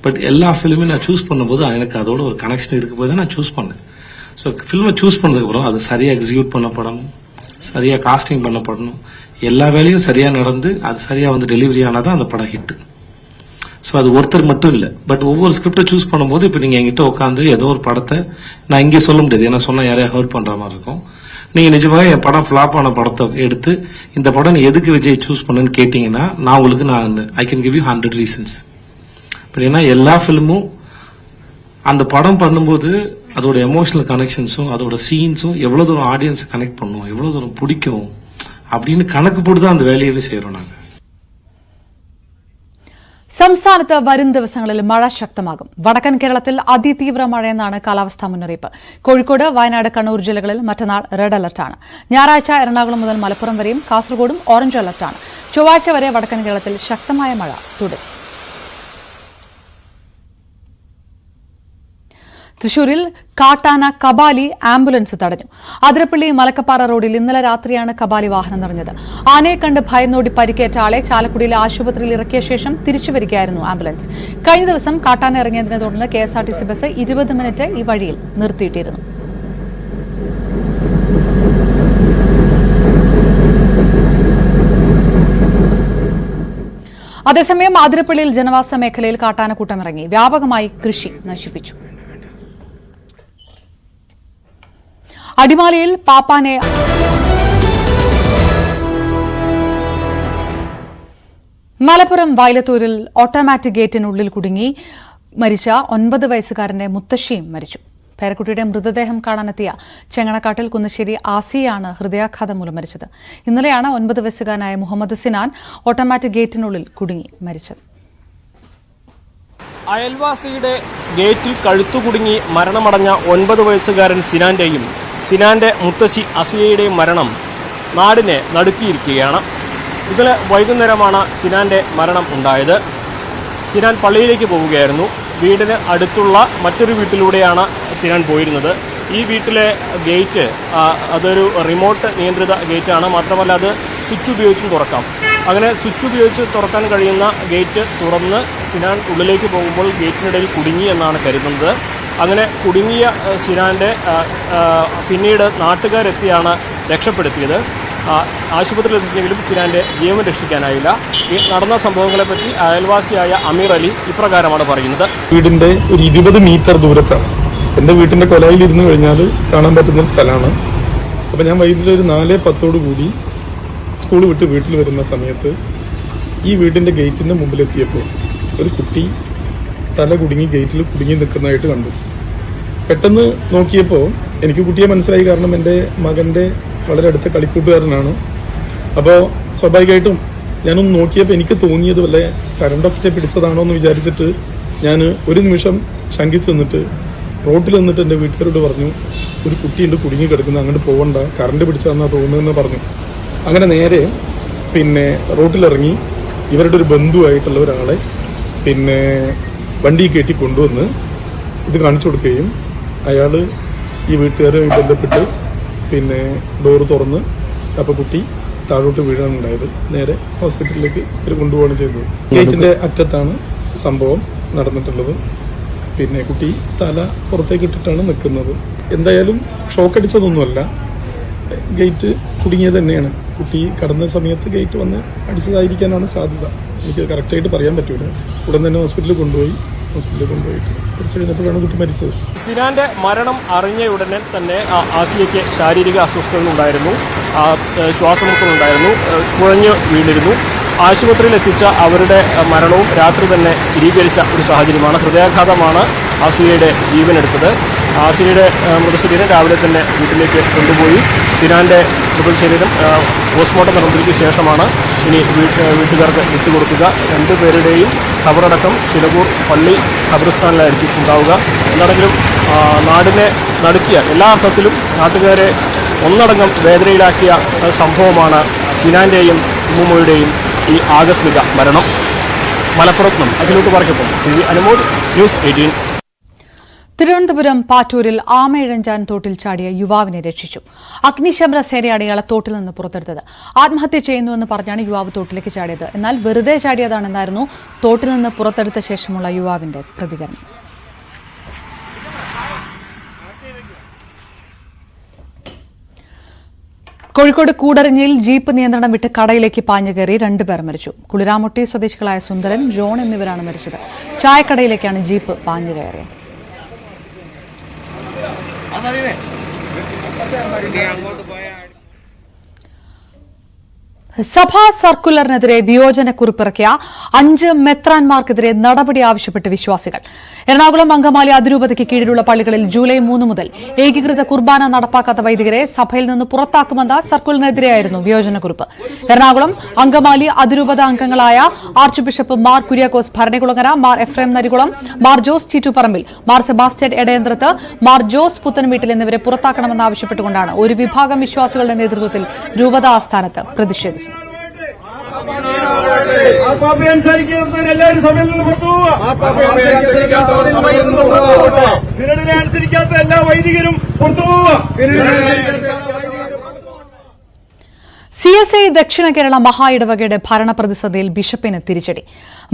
பட் எல்லா ஃபிலிமே நான் சூஸ் பண்ணும்போது எனக்கு அதோட ஒரு கனெக்ஷன் இருக்கு போது தான் நான் சூஸ் பண்ணேன். ஸோ ஃபிலிமை சூஸ் பண்ணதுக்கு அப்புறம் அது சரியா எக்ஸிக்யூட் பண்ணப்படணும், சரியா காஸ்டிங் பண்ணப்படணும், எல்லா வேலையும் சரியா நடந்து அது சரியா டெலிவரி ஆனாதான் அந்த படம் ஹிட். ஸோ அது ஒருத்தர் மட்டும் இல்லை, பட் ஒவ்வொரு ஸ்கிரிப்டை சூஸ் பண்ணும்போது இப்போ நீங்கள் எங்கிட்ட உட்காந்து ஏதோ ஒரு படத்தை நான் இங்கே சொல்ல முடியாது, ஏன்னா சொன்னால் யாரையா ஹர்ட் பண்ணுற மாதிரி இருக்கும். நீங்கள் நிஜமாக என் படம் ஃப்ளாப் ஆன படத்தை எடுத்து இந்த படம் நீ எதுக்கு விஜய் சூஸ் பண்ணுன்னு கேட்டிங்கன்னா நான் உங்களுக்கு I can give you 100 reasons. But ஏன்னா எல்லா ஃபிலிமும் அந்த படம் பண்ணும்போது அதோட எமோஷனல் கனெக்ஷன்ஸும் அதோட சீன்ஸும் எவ்வளோ தூரம் ஆடியன்ஸை கனெக்ட் பண்ணும், எவ்வளோ தூரம் பிடிக்கும் அப்படின்னு கணக்கு போட்டு தான் அந்த வேலையவே செய்கிறோம் நாங்கள். സംസ്ഥാനത്ത് വരും ദിവസങ്ങളിൽ മഴ ശക്തമാകും. വടക്കൻ കേരളത്തിൽ അതിതീവ്ര മഴയെന്നാണ് കാലാവസ്ഥാ മുന്നറിയിപ്പ്. കോഴിക്കോട്, വയനാട്, കണ്ണൂർ ജില്ലകളിൽ മറ്റന്നാൾ റെഡ് അലർട്ടാണ്. ഞായറാഴ്ച എറണാകുളം മുതൽ മലപ്പുറം വരെയും കാസർഗോഡും ഓറഞ്ച് അലർട്ടാണ്. ചൊവ്വാഴ്ച വരെ വടക്കൻ കേരളത്തിൽ ശക്തമായ മഴ തുടരും. തൃശൂരിൽ കാട്ടാന കബാലി ആംബുലൻസ് തടഞ്ഞു. അതിരപ്പള്ളി മലക്കപ്പാറ റോഡിൽ ഇന്നലെ രാത്രിയാണ് കബാലി വാഹനം തടഞ്ഞത്. ആനയെ കണ്ട് ഭയന്നോടി പരിക്കേറ്റ ആളെ ചാലക്കുടിയിലെ ആശുപത്രിയിൽ ഇറക്കിയ ശേഷം തിരിച്ചുവരികയായിരുന്നു ആംബുലൻസ്. കഴിഞ്ഞ ദിവസം കാട്ടാന ഇറങ്ങിയതിനെ തുടർന്ന് KSRTC ബസ് 20 മിനിറ്റ് ഈ വഴിയിൽ നിർത്തിയിട്ടിരുന്നു. അതേസമയം അതിരപ്പള്ളിയിൽ ജനവാസ മേഖലയിൽ കാട്ടാനക്കൂട്ടം ഇറങ്ങി വ്യാപകമായി കൃഷി നശിപ്പിച്ചു. അടിമാലിയിൽ പാപ്പാനെ മലപ്പുറം വയലത്തൂരിൽ ഓട്ടോമാറ്റിക് ഗേറ്റിനുള്ളിൽ കുടുങ്ങി മരിച്ച 9 വയസ്സുകാരന്റെ മുത്തശ്ശിയും മരിച്ചു. പേരക്കുട്ടിയുടെ മൃതദേഹം കാണാനെത്തിയ ചെങ്ങണക്കാട്ടിൽ കുന്നശ്ശേരി ആസിയാണ് ഹൃദയാഘാതം മൂലം മരിച്ചത്. ഇന്നലെയാണ് 9 വയസ്സുകാരനായ മുഹമ്മദ് സിനാൻ ഓട്ടോമാറ്റിക് ഗേറ്റിനുള്ളിൽ കുടുങ്ങി മരിച്ചത്. അയൽവാസിയുടെ ഗേറ്റിൽ കഴുത്തുകുടുങ്ങി മരണമടഞ്ഞ 9 വയസ്സുകാരൻ സിനാന്റെയും സിനാന്റെ മുത്തശ്ശി അസിയയുടെയും മരണം നാടിനെ നടുക്കിയിരിക്കുകയാണ്. ഇന്നലെ വൈകുന്നേരമാണ് സിനാന്റെ മരണം ഉണ്ടായത്. സിനാൻ പള്ളിയിലേക്ക് പോവുകയായിരുന്നു. വീടിന് അടുത്തുള്ള മറ്റൊരു വീട്ടിലൂടെയാണ് സിനാൻ പോയിരുന്നത്. ഈ വീട്ടിലെ ഗേറ്റ് അതൊരു റിമോട്ട് നിയന്ത്രിത ഗേറ്റാണ്. മാത്രമല്ല അത് സ്വിച്ച് ഉപയോഗിച്ചും തുറക്കാം. അങ്ങനെ സ്വിച്ച് ഉപയോഗിച്ച് തുറക്കാൻ കഴിയുന്ന ഗേറ്റ് തുറന്ന് സിനാൻ ഉള്ളിലേക്ക് പോകുമ്പോൾ ഗേറ്റിനിടയിൽ കുടുങ്ങി എന്നാണ് കരുതുന്നത്. അങ്ങനെ കുടുങ്ങിയ സിനാന്റെ പിന്നീട് നാട്ടുകാരെത്തിയാണ് രക്ഷപ്പെടുത്തിയത്. ആശുപത്രിയിൽ എത്തിച്ചെങ്കിലും സിനാന്റെ ജീവൻ രക്ഷിക്കാനായില്ല. ഈ നടന്ന സംഭവങ്ങളെപ്പറ്റി അയൽവാസിയായ അമീർ അലി ഇപ്രകാരമാണ് പറയുന്നത്. വീടിന്റെ ഒരു 20 മീറ്റർ ദൂരത്താണ്. എൻ്റെ വീട്ടിന്റെ കൊലയിൽ ഇരുന്ന് കഴിഞ്ഞാൽ കാണാൻ പറ്റുന്ന സ്ഥലമാണ്. അപ്പം ഞാൻ വൈകുന്നേരം ഒരു 4:10 സ്കൂൾ വിട്ട് വീട്ടിൽ വരുന്ന സമയത്ത് ഈ വീടിൻ്റെ ഗേറ്റിൻ്റെ മുമ്പിലെത്തിയപ്പോൾ ഒരു കുട്ടി തല കുടുങ്ങി ഗേറ്റിൽ കുടുങ്ങി നിൽക്കുന്നതായിട്ട് കണ്ടു. പെട്ടെന്ന് നോക്കിയപ്പോൾ എനിക്ക് കുട്ടിയെ മനസ്സിലായി, കാരണം എൻ്റെ മകൻ്റെ വളരെ അടുത്ത കളിക്കൂട്ടുകാരനാണ്. അപ്പോൾ സ്വാഭാവികമായിട്ടും ഞാനൊന്ന് നോക്കിയപ്പോൾ എനിക്ക് തോന്നിയത് വല്ല കറണ്ടൊക്കെ പിടിച്ചതാണോ എന്ന് വിചാരിച്ചിട്ട് ഞാൻ ഒരു നിമിഷം ശങ്കിച്ച് നിന്നിട്ട് റോട്ടിൽ നിന്നിട്ട് എൻ്റെ വീട്ടുകാരോട് പറഞ്ഞു, ഒരു കുട്ടിയുണ്ട് കുടുങ്ങി കിടക്കുന്നത്, അങ്ങോട്ട് പോകണ്ട, കറണ്ട് പിടിച്ചതെന്നാണ് തോന്നുന്നതെന്ന് പറഞ്ഞു. അങ്ങനെ നേരെ റോട്ടിലിറങ്ങി ഇവരുടെ ഒരു ബന്ധുവായിട്ടുള്ള ഒരാളെ വണ്ടി കയറ്റി കൊണ്ടുവന്ന് ഇത് കാണിച്ചു കൊടുക്കുകയും അയാൾ ഈ വീട്ടുകാരുമായി ബന്ധപ്പെട്ട് ഡോറ് തുറന്ന് അപ്പോൾ കുട്ടി താഴോട്ട് വീഴാനുണ്ടായത്. നേരെ ഹോസ്പിറ്റലിലേക്ക് ഇവർ കൊണ്ടുപോവാണ് ചെയ്തത്. ഗേറ്റിൻ്റെ അറ്റത്താണ് സംഭവം നടന്നിട്ടുള്ളത്. കുട്ടി തല പുറത്തേക്ക് ഇട്ടിട്ടാണ് നിൽക്കുന്നത്. എന്തായാലും ഷോക്കടിച്ചതൊന്നുമല്ല, ഗേറ്റ് കുടുങ്ങിയത് തന്നെയാണ്. കുട്ടി കടന്ന സമയത്ത് ഗേറ്റ് വന്ന് അടിച്ചതായിരിക്കാനാണ് സാധ്യത. എനിക്ക് കറക്റ്റായിട്ട് പറയാൻ പറ്റൂല. ഉടൻ തന്നെ ഹോസ്പിറ്റലിൽ കൊണ്ടുപോയിട്ട് കുറച്ച് കഴിഞ്ഞപ്പോഴാണ് കുട്ടി മരിച്ചത്. സിനാന്റെ മരണം അറിഞ്ഞ ഉടനെ തന്നെ ആസിയയ്ക്ക് ശാരീരിക അസ്വസ്ഥതകളുണ്ടായിരുന്നു, ശ്വാസമുട്ടലുണ്ടായിരുന്നു, കുഴഞ്ഞു വീണിരുന്നു. ആശുപത്രിയിൽ എത്തിച്ച അവരുടെ മരണവും രാത്രി തന്നെ സ്ഥിരീകരിച്ച ഒരു സാഹചര്യമാണ്. ഹൃദയാഘാതമാണ് ആസിയയുടെ ജീവനെടുത്തത്. ആസിയയുടെ മൃതശരീരം രാവിലെ തന്നെ വീട്ടിലേക്ക് കൊണ്ടുപോയി സിനാന്റെ മൃതശരീരം പോസ്റ്റ്മോർട്ടം നടന്നതിന് ശേഷമാണ് ഇനി വീട്ടുകാർക്ക് വിട്ടുകൊടുക്കുക. രണ്ടുപേരുടെയും ഖബറടക്കം ചിലവൂർ പള്ളി ഖബറിസ്ഥാനിലായിരിക്കും ഉണ്ടാവുക. എന്താണെങ്കിലും നാടിനെ നടുക്കിയ എല്ലാ അർത്ഥത്തിലും നാട്ടുകാരെ ഒന്നടങ്കം വേദനയിലാക്കിയ സംഭവമാണ് സിനാന്റെയും ഉമ്മുമ്മയുടെയും ഈ ആകസ്മിക മരണം. മലപ്പുറത്തും അഖിലോട്ട് പറയ്ക്കൊപ്പം CV അനുമോദ്, ന്യൂസ് 18. തിരുവനന്തപുരം പാറ്റൂരിൽ ആമയിഴഞ്ചാൻ തോട്ടിൽ ചാടിയ യുവാവിനെ രക്ഷിച്ചു. അഗ്നിശമന സേനയാണ് ഇയാളെ തോട്ടിൽ നിന്ന് പുറത്തെടുത്തത്. ആത്മഹത്യ ചെയ്യുന്നുവെന്ന് പറഞ്ഞാണ് യുവാവ് തോട്ടിലേക്ക് ചാടിയത്. എന്നാൽ വെറുതെ ചാടിയതാണെന്നായിരുന്നു തോട്ടിൽ നിന്ന് പുറത്തെടുത്ത ശേഷമുള്ള യുവാവിന്റെ പ്രതികരണം. കോഴിക്കോട് കൂടരഞ്ഞിയിൽ ജീപ്പ് നിയന്ത്രണം വിട്ട് കടയിലേക്ക് പാഞ്ഞു കയറി 2 പേർ മരിച്ചു. കുളിരാമുട്ടി സ്വദേശികളായ സുന്ദരൻ, ജോൺ എന്നിവരാണ് മരിച്ചത്. ചായക്കടയിലേക്കാണ് ജീപ്പ് പാഞ്ഞു കയറിയത്. സഭാ സർക്കുലറിനെതിരെ വിയോജനക്കുറിപ്പിറക്കിയ 5 മെത്രാൻമാർക്കെതിരെ നടപടി ആവശ്യപ്പെട്ട് വിശ്വാസികൾ. എറണാകുളം അങ്കമാലി അതിരൂപതയ്ക്ക് കീഴിലുള്ള പള്ളികളിൽ ജൂലൈ 3 മുതൽ ഏകീകൃത കുർബാന നടപ്പാക്കാത്ത വൈദികരെ സഭയിൽ നിന്ന് പുറത്താക്കുമെന്ന സർക്കുലറിനെതിരെയായിരുന്നു വിയോജനക്കുറിപ്പ്. എറണാകുളം അങ്കമാലി അതിരൂപത അംഗങ്ങളായ ആർച്ച് ബിഷപ്പ് മാർ കുര്യാക്കോസ് ഭരണികുളങ്ങര, മാർ എഫ്രേം നരികുളം, മാർ ജോസ് ചീറ്റുപറമ്പിൽ, മാർ സെബാസ്റ്റ്യൻ എടയന്ത്രത്ത്, മാർ ജോസ് പുത്തൻവീട്ടിൽ എന്നിവരെ പുറത്താക്കണമെന്നാവശ്യപ്പെട്ടുകൊണ്ടാണ് ഒരു വിഭാഗം വിശ്വാസികളുടെ നേതൃത്വത്തിൽ രൂപത ആസ്ഥാനത്ത് പ്രതിഷേധിച്ചത്. അനുസരിക്കാത്ത എല്ലാ വൈദികരും പുറത്തുപോവുക. CSI ദക്ഷിണ കേരള മഹാ ഇടവകയുടെ ഭരണ പ്രതിസന്ധിയിൽ ബിഷപ്പിന് തിരിച്ചടി.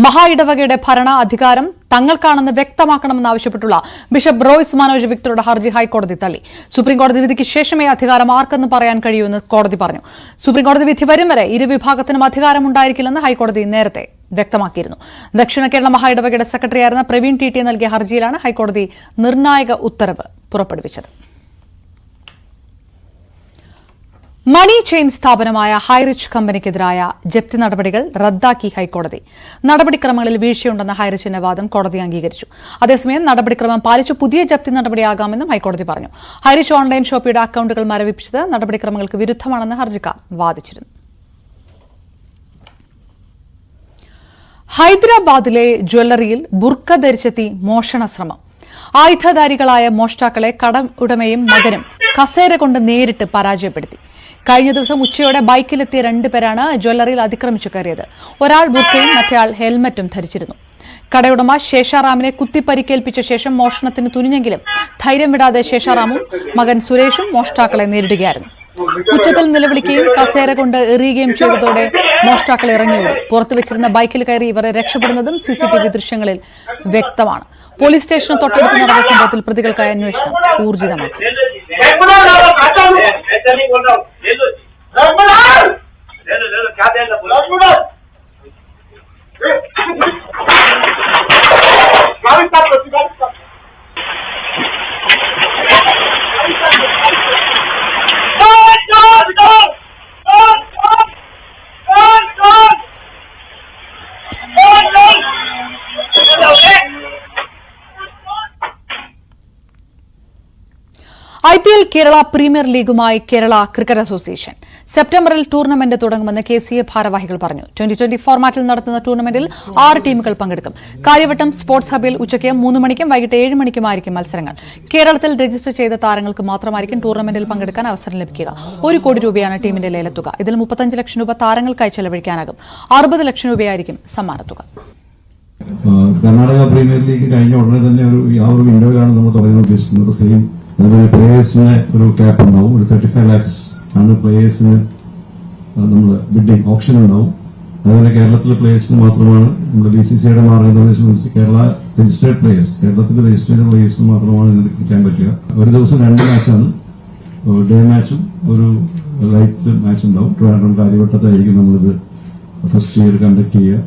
മഹാ ഇടവകയുടെ ഭരണ അധികാരം തങ്ങൾക്കാണെന്ന് വ്യക്തമാക്കണമെന്നാവശ്യപ്പെട്ടുള്ള ബിഷപ്പ് റോയ്സ് മനോജ് വിക്ടറുടെ ഹർജി ഹൈക്കോടതി തള്ളി. സുപ്രീംകോടതി വിധിക്ക് ശേഷമേ അധികാരം ആർക്കെന്ന് പറയാൻ കഴിയൂവെന്ന് കോടതി പറഞ്ഞു. സുപ്രീംകോടതി വിധി വരും വരെ ഇരുവിഭാഗത്തിനും അധികാരമുണ്ടായിരിക്കില്ലെന്ന് ഹൈക്കോടതി നേരത്തെ വ്യക്തമാക്കിയിരുന്നു. ദക്ഷിണ കേരള മഹാ ഇടവകയുടെ സെക്രട്ടറിയായിരുന്ന പ്രവീൺ TT നൽകിയ ഹർജിയിലാണ് ഹൈക്കോടതി നിർണായക ഉത്തരവ് പുറപ്പെടുവിച്ചത്. മണി ചെയിൻ സ്ഥാപനമായ ഹൈറിച്ച് കമ്പനിക്കെതിരായ ജപ്തി നടപടികൾ റദ്ദാക്കി ഹൈക്കോടതി. നടപടിക്രമങ്ങളിൽ വീഴ്ചയുണ്ടെന്ന ഹൈറിച്ചിന്റെ വാദം കോടതി അംഗീകരിച്ചു. അതേസമയം നടപടിക്രമം പാലിച്ചു പുതിയ ജപ്തി നടപടിയാകാമെന്നും ഹൈക്കോടതി പറഞ്ഞു. ഹൈറിച്ച് ഓൺലൈൻ ഷോപ്പിയുടെ അക്കൌണ്ടുകൾ മരവിപ്പിച്ചത് നടപടിക്രമങ്ങൾക്ക് വിരുദ്ധമാണെന്ന് ഹർജിക്കാർ വാദിച്ചിരുന്നു. ഹൈദരാബാദിലെ ജ്വല്ലറിയിൽ ബുർക്ക ധരിച്ചെത്തി മോഷണ ശ്രമം. ആയുധധാരികളായ മോഷ്ടാക്കളെ കട ഉടമയും മകനും കസേര കൊണ്ട് നേരിട്ട് പരാജയപ്പെടുത്തി. കഴിഞ്ഞ ദിവസം ഉച്ചയോടെ ബൈക്കിലെത്തിയ 2 പേരാണ് ജ്വല്ലറിയിൽ അതിക്രമിച്ചു കയറിയത്. ഒരാൾ ബുർക്കയും മറ്റേയാൾ ഹെൽമറ്റും ധരിച്ചിരുന്നു. കടയുടമ ശേഷാറാമിനെ കുത്തിപ്പരിക്കേൽപ്പിച്ച ശേഷം മോഷണത്തിന് തുനിഞ്ഞെങ്കിലും ധൈര്യം വിടാതെ ശേഷാറാമും മകൻ സുരേഷും മോഷ്ടാക്കളെ നേരിടുകയായിരുന്നു. ഉച്ചത്തിൽ നിലവിളിക്കുകയും കസേര കൊണ്ട് എറിയുകയും ചെയ്തതോടെ മോഷ്ടാക്കൾ ഇറങ്ങിയോടി. പുറത്തുവച്ചിരുന്ന ബൈക്കിൽ കയറി ഇവരെ രക്ഷപ്പെടുന്നതും CCTV ദൃശ്യങ്ങളിൽ വ്യക്തമാണ്. പോലീസ് സ്റ്റേഷന് തൊട്ടടുത്ത് നടന്ന സംഭവത്തിൽ പ്രതികൾക്കായി അന്വേഷണം ഊർജിതമാക്കി. IPL കേരള പ്രീമിയർ ലീഗുമായി കേരള ക്രിക്കറ്റ് അസോസിയേഷൻ സെപ്റ്റംബറിൽ ടൂർണമെന്റ് തുടങ്ങുമെന്ന് KCA ഭാരവാഹികൾ പറഞ്ഞു. 2020 ഫോർമാറ്റിൽ നടത്തുന്ന ടൂർണമെന്റിൽ 6 ടീമുകൾ പങ്കെടുക്കും. കാര്യവട്ടം സ്പോർട്സ് ഹബിൽ ഉച്ചയ്ക്ക് 3 മണിക്കും വൈകിട്ട് 7 മണിക്കുമായിരിക്കും മത്സരങ്ങൾ. കേരളത്തിൽ രജിസ്റ്റർ ചെയ്ത താരങ്ങൾക്ക് മാത്രമായിരിക്കും ടൂർണമെന്റിൽ പങ്കെടുക്കാൻ അവസരം ലഭിക്കുക. 1 കോടി രൂപയാണ് ടീമിന്റെ ലേലത്തുക. ഇതിൽ 35 ലക്ഷം രൂപ താരങ്ങൾക്കായി ചെലവഴിക്കാനാകും. 60 ലക്ഷം രൂപയായിരിക്കും സമ്മാനത്തുക. കർണാടക പ്രീമിയർ ലീഗ് കഴിഞ്ഞ ഉടനെ തന്നെ ആ ഒരു വിൻഡോയിലാണ് നമ്മൾ തുടങ്ങാൻ ഉദ്ദേശിക്കുന്നത്. സെയിം അതുപോലെ പ്ലേയേഴ്സിന് ഒരു ക്യാപ്പ് ഉണ്ടാവും. ഒരു 35 lakhs ആണ് പ്ലേയേഴ്സിന് നമ്മൾ ബിഡിംഗ് ഓപ്ഷൻ ഉണ്ടാവും. അതുപോലെ കേരളത്തിലെ പ്ലേയേഴ്സിന് മാത്രമാണ് നമ്മുടെ BCCIയുടെ മാർഗനിർദ്ദേശം അനുസരിച്ച് കേരള രജിസ്റ്റേർഡ് പ്ലേയേഴ്സ്, കേരളത്തിൽ രജിസ്റ്റർ ചെയ്ത പ്ലേയേഴ്സിന് മാത്രമാണ് ഇതിൽ കളിക്കാൻ പറ്റുക. ഒരു ദിവസം 2 മാച്ചാണ്. ഡേ മാച്ചും ഒരു ലൈറ്റ് മാച്ച് ഉണ്ടാവും. ട്രിവാൻഡ്രം കാര്യവട്ടത്തായിരിക്കും നമ്മളിത് ഫസ്റ്റ് ഇയർ കണ്ടക്ട് ചെയ്യുക.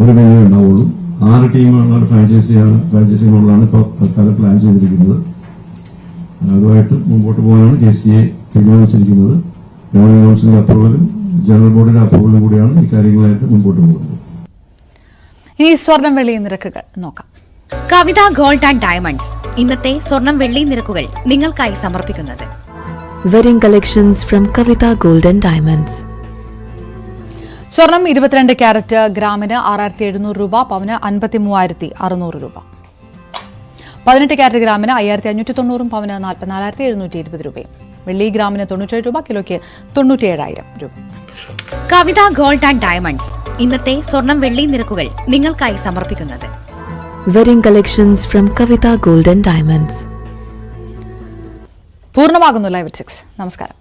ഒരു വെന്യൂ ഉണ്ടാവുള്ളൂ. 6 ടീമുകളുടെ ഫ്രാഞ്ചൈസി മോഡലാണ് ഇപ്പോൾ തൽക്കാലം പ്ലാൻ ചെയ്തിരിക്കുന്നത്. അതുമായിട്ട് മുമ്പോട്ട് പോകാനാണ് KCA തീരുമാനിച്ചിരിക്കുന്നത്. ഗവൺമെന്റ് കൗൺസിലിന്റെ അപ്രൂവലും ജനറൽ ബോർഡിന്റെ അപ്രൂവലും കൂടിയാണ് ഇക്കാര്യങ്ങളായിട്ട് മുമ്പോട്ട് പോകുന്നത്. ഇനി സ്വർണം വെള്ളി നിരക്കുകൾ നോക്കാം. കവിത ഗോൾഡ് ആൻഡ് ഡയമണ്ട്സ് ഇന്നത്തെ സ്വർണം വെള്ളി നിരക്കുകൾ നിങ്ങൾക്കായി സമർപ്പിക്കുന്നത് wedding collections from Kavitha gold and diamonds. സ്വർണം 22 ക്യാരറ്റ് ഗ്രാമിന് 6700 രൂപ, പവന് 53,600 രൂപ. 18 ക്യാരറ്റ് ഗ്രാമിന് 5590, പവന് 44,720 രൂപയും. വെള്ളി ഗ്രാമിന് 97 രൂപ, കിലോയ്ക്ക് 97,000 രൂപ. കവിത ഗോൾഡ് ആൻഡ് ഡയമണ്ട്സ് ഇന്നത്തെ സ്വർണം വെള്ളി നിരക്കുകൾ നിങ്ങൾക്കായി സമർപ്പിക്കുന്നത് wedding collections from Kavitha gold and diamonds. പൂർണ്ണമാകുന്നു ലൈവ് അറ്റ് 6. നമസ്കാരം.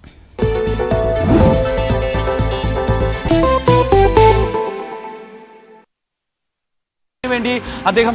വേണ്ടി അദ്ദേഹം